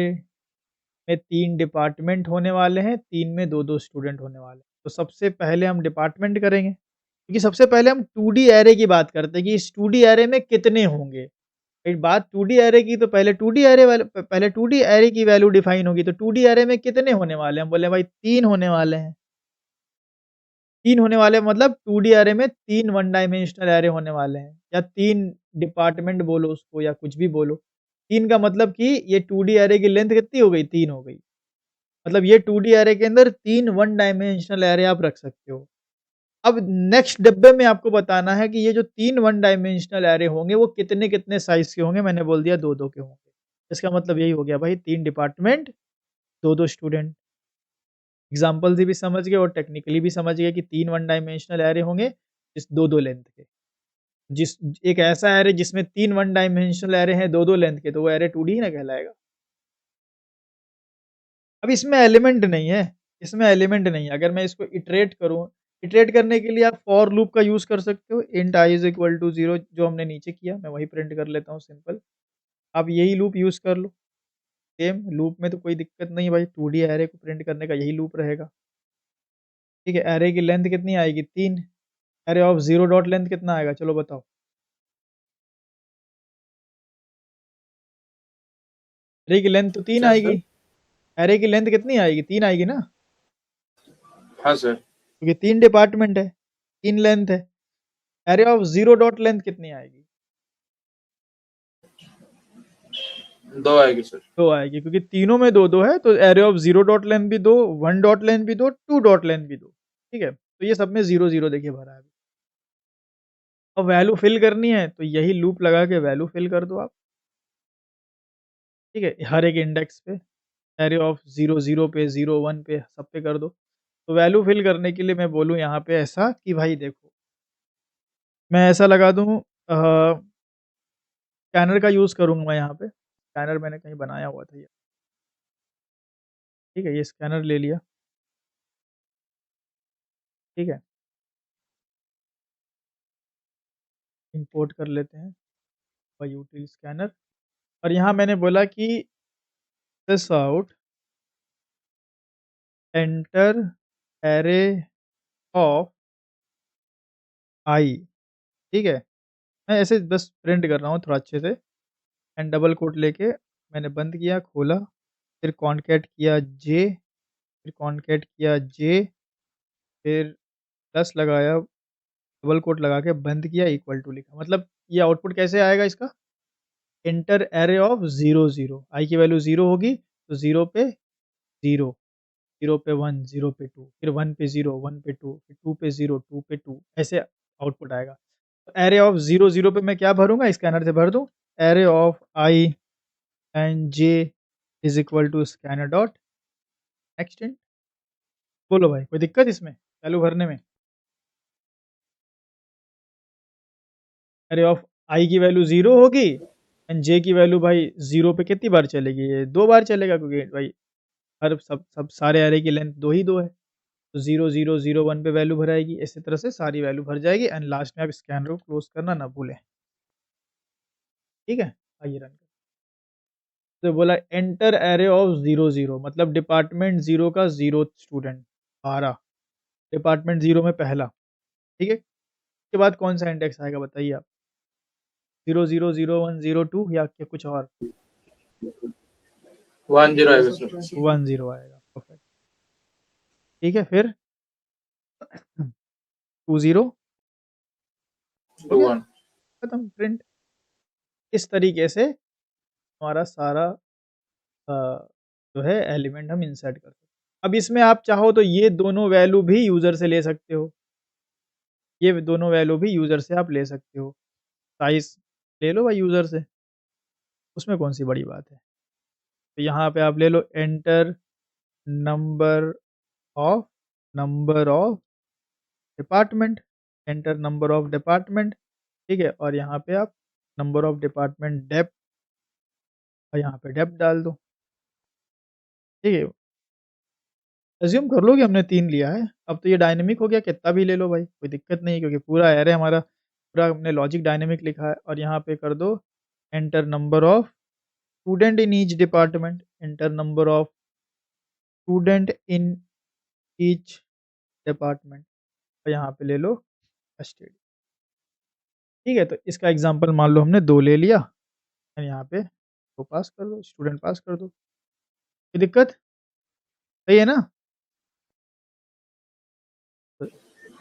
में 3 डिपार्टमेंट होने वाले हैं, 3 में 2-2 स्टूडेंट होने वाले हैं। तो सबसे पहले हम डिपार्टमेंट करेंगे, क्योंकि सबसे पहले हम 2D एरे की बात करते हैं कि इस 2D एरे में कितने होंगे। एक बात 2D एरे की, तो पहले 2D एरे वाले पहले 2D एरे की वैल्यू डिफाइन होगी, तो 2D एरे में कितने होने वाले हैं? हम बोले भाई 3 होने वाले हैं। 3 होने वाले मतलब 2D एरे में 3 वन डायमेंशनल एरे होने वाले हैं, या 3 डिपार्टमेंट बोलो उसको या कुछ भी बोलो। 3 का मतलब कि ये 2D एरे की लेंथ कितनी हो गई? 3 हो गई। मतलब ये 2D एरे के अंदर 3 वन डायमेंशनल एरे आप रख सकते हो। अब नेक्स्ट डब्बे में आपको बताना है कि ये जो 3 वन डायमेंशनल एरे होंगे वो कितने-कितने साइज़ के होंगे, मैंने बोल दिया 2-2 के होंगे। इसका मतलब यही हो गया भाई 3 डिपार्टमेंट, 2-2 स्टूडेंट। एग्ज़ाम्पल से भी समझ गए और टेक्निकली भी समझ गए कि 3 वन डायमेंशनल एरे होंगे, इस 2-2 लेंथ के। जिस एक ऐसा एरे जिसमें 3 वन डायमेंशनल एरे हैं 2-2 लेंथ के, तो वो एरे 2D ही ना कहलाएगा। अब इसमें एलिमेंट नहीं है, इसमें एलिमेंट नहीं है। अगर मैं इसको इटरेट करूँ, इटरेट करने के लिए आप फॉर लूप का यूज़ कर सकते हो। Int i is equal to 0 जो हमने नीचे किया, मैं वही प्रिंट कर लेता हूँ सिंपल। आप यही लूप यूज़ कर लो। सेम लूप में तो कोई दिक्कत नहीं है भाई, 2D एरे को प्रिंट करने का यही लूप रहेगा। ठीक है, एरे की लेंथ कितनी आएगी? 3। एरे ऑफ 0 डॉट लेंथ कितना आएगा? चलो बताओ। एरे की लेंथ तो 3 क्या आएगी। सर? एरे की लेंथ कितनी आएगी? 3 आएगी ना? हाँ सर। क्योंकि 3 डिपार्टमेंट है, 3 लेंथ है। एरे ऑफ 0 डॉट लेंथ कितनी आएगी? 2 आएगी सर। 2 आएगी, क्योंकि तीनों में 2-2 है, तो एरे ऑफ 0 डॉट लेंथ भी 2, 1 डॉट लेंथ भी 2, 2 डॉट लेंथ भी 2। ठीक है? तो ये सब में 0-0 देखिए भरा है। अब वैल्यू फिल करनी है, तो यही लूप लगा के वैल्यू फिल कर दो आप। ठीक है? हर एक इंडेक्स पे, एरे ऑफ 0, 0 पे, 0, 1 पे, सब पे कर दो। तो वैल्यू फिल करने के लिए मैं बोलूँ यहाँ पे ऐसा कि भाई देखो, मैं ऐसा लगा दूँ स्कैनर का यूज़ करूँगा मैं यहाँ पे। स्कैनर मैंने कहीं बनाया हुआ था ये। ठीक है? ये स्कैनर ले लिया। ठीक है? इंपोर्ट कर लेते हैं यूटिल स्कैनर, और यहाँ मैंने बोला कि दिस आउट एंटर एरे ऑफ आई, ठीक है? मैं ऐसे बस प्रिंट कर रहा हूँ थोड़ा अच्छे से। एंड डबल कोट लेके मैंने बंद किया, खोला, फिर कॉनकैट किया जे, फिर कॉनकैट किया जे, फिर प्लस लगाया, डबल कोट लगा के बंद किया, इक्वल टू लिखा। मतलब ये आउटपुट कैसे आएगा इसका? एंटर एरे ऑफ 0, 0, आई की वैल्यू 0 होगी तो 0 पे 0, 0 पे 1, 0 पे 2, फिर 1 पे 0, 1 पे 2, फिर 2 पे 0, 2 पे 2, ऐसे आउटपुट आएगा। तो एरे ऑफ 0, 0 पे मैं क्या भरूँगा? स्कैनर से भर दूँ। Array of I and J is equal to scanner dot extend. बोलो भाई, कोई दिक्कत इसमें वैल्यू भरने में? एरे ऑफ आई की वैल्यू 0 होगी एंड जे की वैल्यू भाई 0 पे कितनी बार चलेगी? ये 2 बार चलेगा, क्योंकि भाई हर सब सारे एरे की लेंथ 2 ही 2 है। तो 0, 0, 0, 1 पे वैल्यू भराएगी। इसी तरह से सारी वैल्यू भर जाएगी एंड लास्ट में आप स्कैनर को क्लोज़ करना ना भूलें। ठीक है? आइए रन करें। तो बोला एंटर एरे ऑफ 0, 0, मतलब डिपार्टमेंट 0 का 0th स्टूडेंट 12, डिपार्टमेंट 0 में पहला। ठीक है? उसके बाद कौन-सा इंडेक्स आएगा बताइए आप? 0, 0, 0, 1, 0, 2 या क्या कुछ और? 1 0 आएगा सर। 1, 0 आएगा। परफेक्ट। ठीक है, फिर 2, 0 हो 2 गया, 1 खत्म, प्रिंट। इस तरीके से हमारा सारा जो है एलिमेंट हम इंसर्ट कर सकते हैं। अब इसमें आप चाहो तो ये दोनों वैल्यू भी यूज़र से ले सकते हो। ये दोनों वैल्यू भी यूज़र से आप ले सकते हो। साइज़ ले लो भाई यूज़र से, उसमें कौन-सी बड़ी बात है। तो यहाँ पे आप ले लो enter number of number of department, enter number of department, ठीक है? और यहाँ पे आप नंबर ऑफ डिपार्टमेंट डेप्थ और यहाँ पे डेप्थ डाल दो। ठीक है? अज़्यूम कर लो कि हमने 3 लिया है, अब तो ये डायनामिक हो गया, कितना भी ले लो भाई, कोई दिक्कत नहीं है, क्योंकि पूरा एरे हमारा पूरा हमने लॉजिक डायनामिक लिखा है। और यहाँ पे कर दो enter number of student in each department, enter number of student in each department और यहाँ पे ले लो स्टडी। ठीक है? तो इसका एग्ज़ाम्पल मान लो हमने 2 ले लिया एंड यहाँ पे 2 पास कर दो, स्टूडेंट पास कर दो। कोई दिक्कत? सही है ना? तो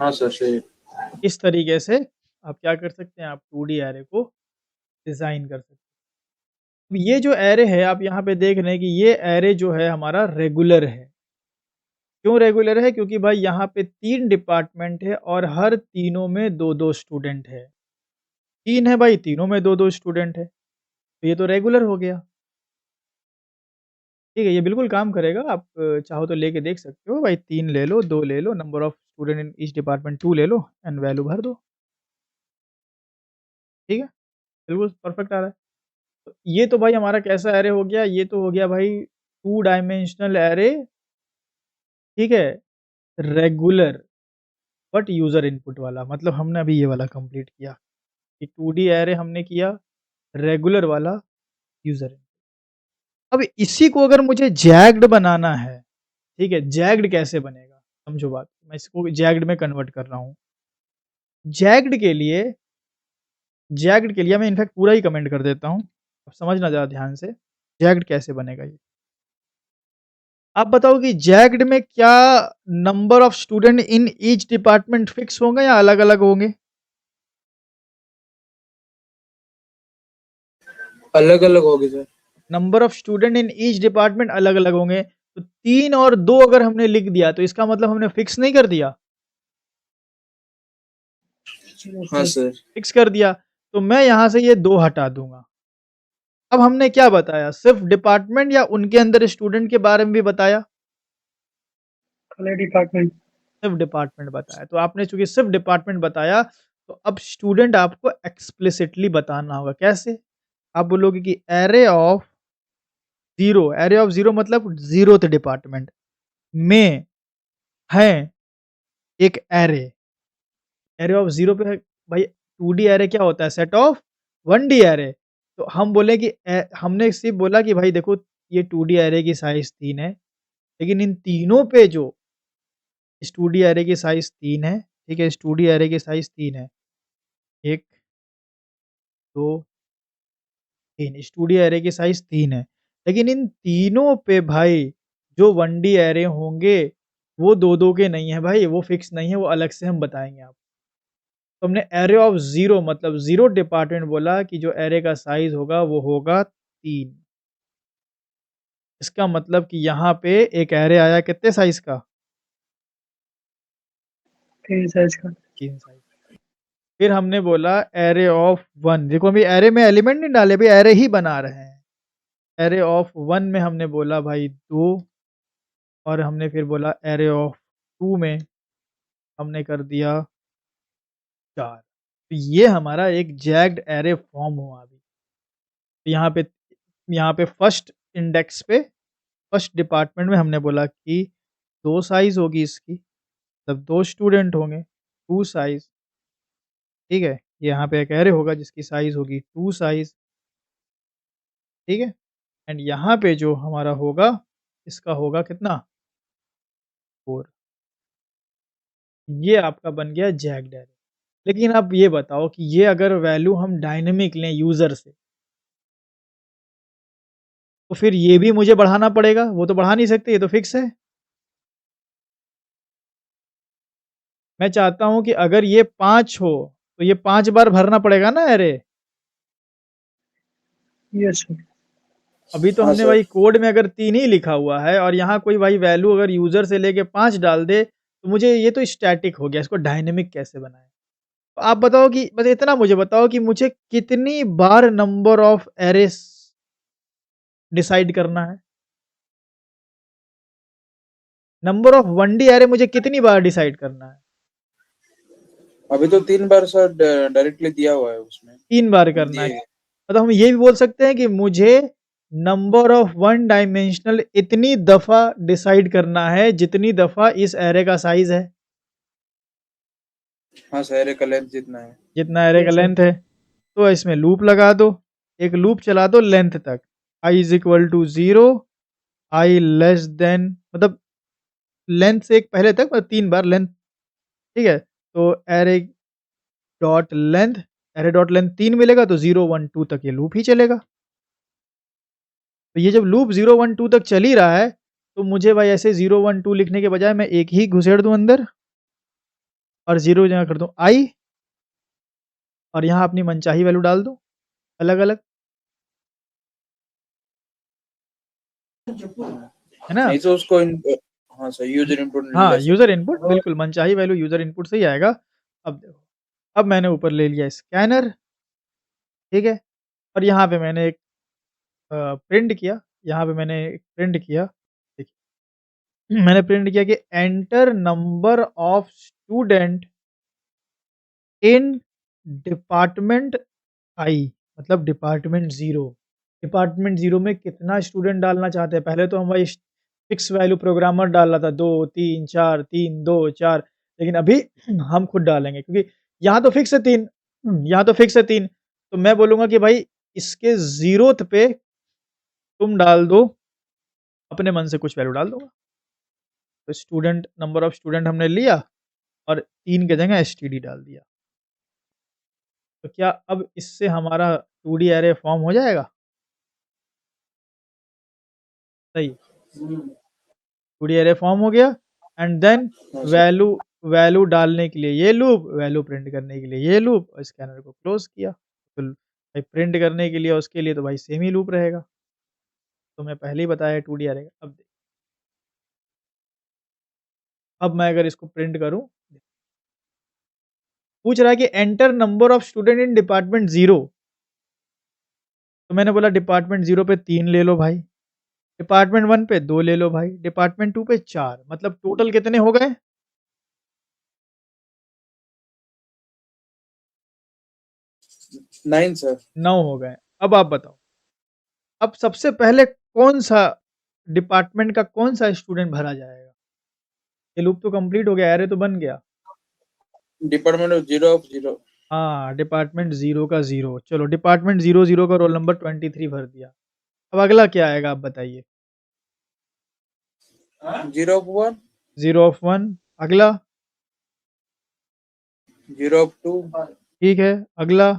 हाँ सर, सही है। इस तरीके से आप क्या कर सकते हैं, आप 2D एरे को डिज़ाइन कर सकते हैं। अब ये जो एरे है आप यहाँ पे देख रहे हैं कि ये एरे जो है हमारा रेगुलर है। क्यों रेगुलर है? क्योंकि भाई यहाँ पे 3 डिपार्टमेंट है और हर तीनों में 2-2 स्टूडेंट है। 3 है भाई, तीनों में 2-2 स्टूडेंट है। तो ये तो रेगुलर हो गया। ठीक है, ये बिल्कुल काम करेगा। आप चाहो तो लेके देख सकते हो। भाई 3 ले लो, 2 ले लो, number of student in each department 2 ले लो एंड वैल्यू भर दो। ठीक है? बिल्कुल परफेक्ट आ रहा है। तो ये तो भाई हमारा कैसा एरे हो गया? ये तो हो गया भाई 2 डायमेंशनल एरे, ठीक है? रेगुलर बट यूज़र इनपुट वाला। मतलब हमने अभी ये वाला कंप्लीट किया कि 2D एरे हमने किया, रेगुलर वाला यूज़र इनपुट। अब इसी को अगर मुझे जैग्ड बनाना है, ठीक है? जैग्ड कैसे बनेगा? समझो बात। मैं इसको जैग्ड में कन्वर्ट कर रहा हूँ। जैग्ड के लिए मैं इनफैक्ट पूरा ही कमेंट कर देता हूँ। अब समझना ज़रा ध्यान से, जैग्ड कैसे बनेगा ये। आप बताओ कि जैग्ड में क्या number of student in each department fix होंगे या अलग-अलग होंगे? अलग-अलग होगी sir. Number of student in each department अलग-अलग होंगे। तो 3 और 2 अगर हमने लिख दिया तो इसका मतलब हमने फिक्स नहीं कर दिया? हाँ सर। फिक्स कर दिया। तो मैं यहाँ से ये 2 हटा दूँगा। अब हमने क्या बताया? सिर्फ़ डिपार्टमेंट या उनके अंदर स्टूडेंट के बारे में भी बताया? खाली डिपार्टमेंट। सिर्फ़ डिपार्टमेंट बताया। तो आपने चूँकि सिर्फ़ डिपार्टमेंट बताया, तो अब स्टूडेंट आपको एक्सप्लिसिटली बताना होगा। कैसे? आप बोलोगे कि एरे ऑफ 0 मतलब 0th डिपार्टमेंट में है एक एरे। एरे ऑफ 0 पे है भाई। 2D एरे क्या होता है? Set of 1D array. तो हम बोले कि हमने सिर्फ़ बोला कि भाई देखो ये 2D एरे की साइज़ 3 है, लेकिन इन तीनों पे जो इस 2D एरे की साइज़ 3 है, ठीक है? इस 2D एरे की साइज़ 3 है। 1 2, 3 स्टूडियो एरे की साइज़ 3 है। लेकिन इन तीनों पे भाई जो 1D एरे होंगे वो 2-2 के नहीं है भाई, वो फिक्स नहीं है, वो अलग से हम बताएँगे आपको। तो हमने एरे ऑफ 0 मतलब 0 डिपार्टमेंट बोला कि जो एरे का साइज़ होगा वो होगा 3। इसका मतलब कि यहाँ पे एक एरे आया कितने साइज़ का? 3 साइज का। 3 साइज़। फिर हमने बोला एरे ऑफ 1 देखो अभी एरे में एलिमेंट नहीं डाले, अभी एरे ही बना रहे हैं। एरे ऑफ 1 में हमने बोला भाई 2 और हमने फिर बोला एरे ऑफ 2 में हमने कर दिया 4। तो ये हमारा एक जैग्ड एरे फॉर्म हुआ अभी। तो यहाँ पे फर्स्ट इंडेक्स पे फर्स्ट डिपार्टमेंट में हमने बोला कि 2 साइज़ होगी इसकी, मतलब 2 स्टूडेंट होंगे, 2 साइज़, ठीक है? यहाँ पे एक एरे होगा जिसकी साइज़ होगी 2 साइज़, ठीक है? एंड यहाँ पे जो हमारा होगा, इसका होगा कितना? 4। ये आपका बन गया जैग्ड एरे। लेकिन आप ये बताओ कि ये अगर वैल्यू हम डायनामिक लें यूज़र से, तो फिर ये भी मुझे बढ़ाना पड़ेगा, वो तो बढ़ा नहीं सकते, ये तो फिक्स है। मैं चाहता हूँ कि अगर ये 5 हो, तो ये 5 बार भरना पड़ेगा ना एरे? Yes sir. अभी तो हाँ हमने सर। भाई कोड में अगर 3 ही लिखा हुआ है और यहाँ कोई भाई वैल्यू अगर यूज़र से लेके 5 डाल दे, तो मुझे ये तो स्टैटिक हो गया, इसको डायनामिक कैसे बनाएँ? तो आप बताओ कि बस इतना मुझे बताओ कि मुझे कितनी बार नंबर ऑफ एरेस डिसाइड करना है? नंबर ऑफ 1D एरे मुझे कितनी बार डिसाइड करना है? अभी तो 3 बार सर डायरेक्टली दिया हुआ है उसमें। 3 बार करना है। दिए मतलब हम ये भी बोल सकते हैं कि मुझे नंबर ऑफ 1 डायमेंशनल इतनी दफ़ा डिसाइड करना है, जितनी दफ़ा इस एरे का साइज़ है। हाँ सर, एरे का लेंथ जितना है। जितना एरे का यस सर। लेंथ है। तो इसमें लूप लगा दो, एक लूप चला दो लेंथ तक, i is equal to 0, i less than मतलब लेंथ से एक पहले तक मतलब 3 बार लेंथ, ठीक है? तो एरे डॉट लेंथ 3 मिलेगा तो 0, 1, 2 तक ये लूप ही चलेगा। तो ये जब लूप 0, 1, 2 तक चल ही रहा है, तो मुझे भाई ऐसे 0, 1, 2 लिखने के बजाय मैं एक ही घुसेड़ दूँ अंदर और 0 जगह कर दूँ i और यहाँ अपनी मनचाही वैल्यू डाल दूँ, अलग-अलग, है ना? नहीं तो उसको हाँ सर, यूजर इनपुट हाँ, ले यूज़र सकते इनपुट हैं। बिल्कुल मनचाही वैल्यू यूज़र इनपुट से ही आएगा। अब देखो, अब मैंने ऊपर ले लिया स्कैनर, ठीक है? और यहाँ पे मैंने एक प्रिंट किया, यहाँ पे मैंने एक प्रिंट किया, देखिए मैंने प्रिंट किया कि enter number of student in department I मतलब डिपार्टमेंट 0। डिपार्टमेंट 0 में कितना स्टूडेंट डालना चाहते हैं? पहले तो हम भाई फिक्स वैल्यू प्रोग्रामर डाल रहा था 2, 3, 4, 3, 2, 4 लेकिन अभी हम खुद डालेंगे क्योंकि यहाँ तो फिक्स है 3 यहाँ तो फिक्स है 3 तो मैं बोलूँगा कि भाई इसके 0th पे तुम डाल दो, अपने मन से कुछ वैल्यू डाल दूँगा। तो स्टूडेंट नंबर ऑफ स्टूडेंट हमने लिया और 3 की जगह एसटीडी डाल दिया। तो क्या अब इससे हमारा 2D एरे फॉर्म हो जाएगा? सही। 2D एरे फॉर्म हो गया एंड देन हाँ सर। वैल्यू वैल्यू डालने के लिए ये लूप, वैल्यू प्रिंट करने के लिए ये लूप और स्कैनर को क्लोज़ किया। तो भाई प्रिंट करने के लिए उसके लिए तो भाई सेम ही लूप रहेगा। तो मैं पहले ही बताया 2D एरे का। अब मैं अगर इसको प्रिंट करूँ, पूछ रहा है कि enter number of student in department 0 तो मैंने बोला डिपार्टमेंट 0 पे 3 ले लो भाई, डिपार्टमेंट 1 पे 2 ले लो भाई, डिपार्टमेंट 2 पे 4 मतलब टोटल कितने हो गए? 9 सर। 9 हो गए। अब आप बताओ, अब सबसे पहले कौन-सा डिपार्टमेंट का कौन-सा स्टूडेंट भरा जाएगा? ये लूप तो कंप्लीट हो गया, एरे तो बन गया। Department of 0 of 0। हाँ, डिपार्टमेंट 0 का 0 चलो डिपार्टमेंट 0 का रोल नंबर 23 भर दिया। अब अगला क्या आएगा आप बताइए? 0 ऑफ 1, 0 ऑफ 1 अगला 0 ऑफ 2, ठीक है, अगला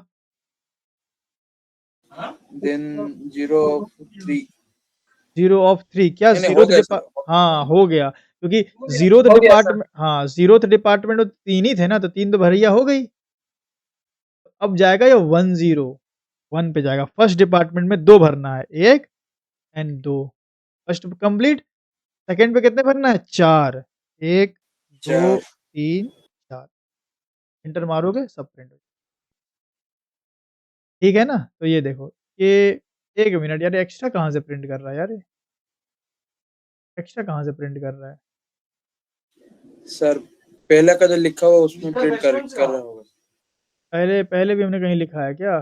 then 0 of 3 0 ऑफ 3 क्या नहीं हो जीरोथ गया सर हाँ हो गया, क्योंकि जीरोथ हो गया सर। डिपार्टमेंट, हाँ जीरोथ डिपार्टमेंट तो 3 ही थे ना, तो 3 तो भरिया हो गई। अब जाएगा ये 1 0 1 पे जाएगा। फर्स्ट डिपार्टमेंट में 2 भरना है, 1 एंड 2, फर्स्ट कंप्लीट। सेकंड पे कितने भरना है? 4, 1 2 4 3 4। एंटर मारोगे सब प्रिंट हो जाएगा। ठीक है ना? तो ये देखो, ये 1 मिनट यार, एक्स्ट्रा कहाँ से प्रिंट कर रहा है यार ये? एक्स्ट्रा कहाँ से प्रिंट कर रहा है? सर पहला का जो लिखा हुआ उसमें प्रिंट कर रहा होगा पहले भी हमने कहीं लिखा है क्या?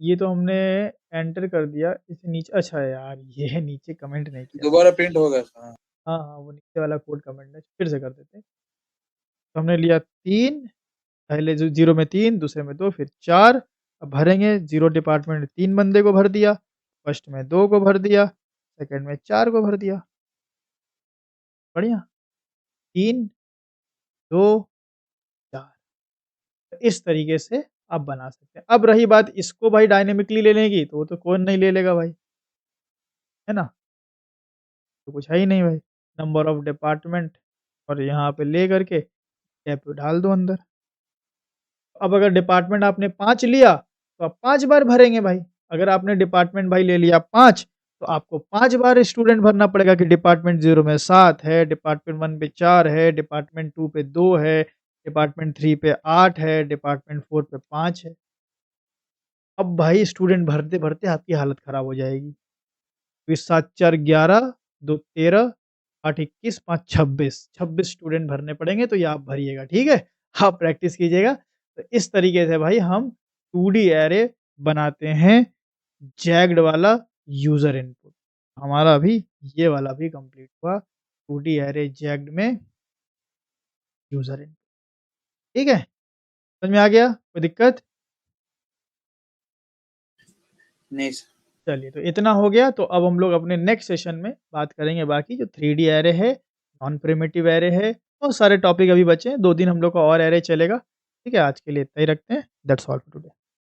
ये तो हमने एंटर कर दिया इसे नीचे। अच्छा यार, ये है नीचे कमेंट नहीं किया। दोबारा प्रिंट होगा हाँ हाँ, हाँ, वो नीचे वाला कोड कमेंट है, फिर से कर देते हैं। तो हमने लिया 3, पहले जो 0 में 3, दूसरे में 2, फिर 4। अब भरेंगे, 0 डिपार्टमेंट 3 बंदे को भर दिया, फर्स्ट में 2 को भर दिया, सेकंड में 4 को भर दिया। बढ़िया, 3 2 4। तो इस तरीके से आप बना सकते हैं। अब रही बात इसको भाई डायनामिकली लेने की, तो वो तो कौन नहीं ले लेगा भाई, है ना? तो कुछ है ही नहीं भाई। नंबर ऑफ डिपार्टमेंट और यहाँ पे ले करके टैब पे डाल दो अंदर। अब अगर डिपार्टमेंट आपने 5 लिया, तो आप 5 बार भरेंगे भाई। अगर आपने डिपार्टमेंट भाई ले लिया 5, तो आपको 5 बार स्टूडेंट भरना पड़ेगा कि डिपार्टमेंट 0 में 7 है, डिपार्टमेंट 1 पे 4 है, डिपार्टमेंट 2 पे 2 है, डिपार्टमेंट 3 पे 8 है, डिपार्टमेंट 4 पे 5 है। अब भाई स्टूडेंट भरते-भरते आपकी हालत खराब हो जाएगी। फिर 7 4 11, 2 13, 8 21, 5 26, 26 स्टूडेंट भरने पड़ेंगे, तो ये आप भरिएगा, ठीक है? आप प्रैक्टिस कीजिएगा। तो इस तरीके से भाई हम 2D एरे बनाते हैं, जैग्ड वाला यूज़र इनपुट। हमारा अभी ये वाला भी कंप्लीट हुआ, 2D एरे जैग्ड में यूज़र इनपुट। ठीक है? समझ में आ गया? कोई दिक्कत? नहीं सर चलिए, तो इतना हो गया। तो अब हम लोग अपने नेक्स्ट सेशन में बात करेंगे बाकी जो 3D एरे है, नॉन प्रिमिटिव एरे है, बहुत सारे टॉपिक अभी बचे हैं। 2 दिन हम लोग का और एरे चलेगा। ठीक है? आज के लिए इतना ही रखते हैं। That's all for today.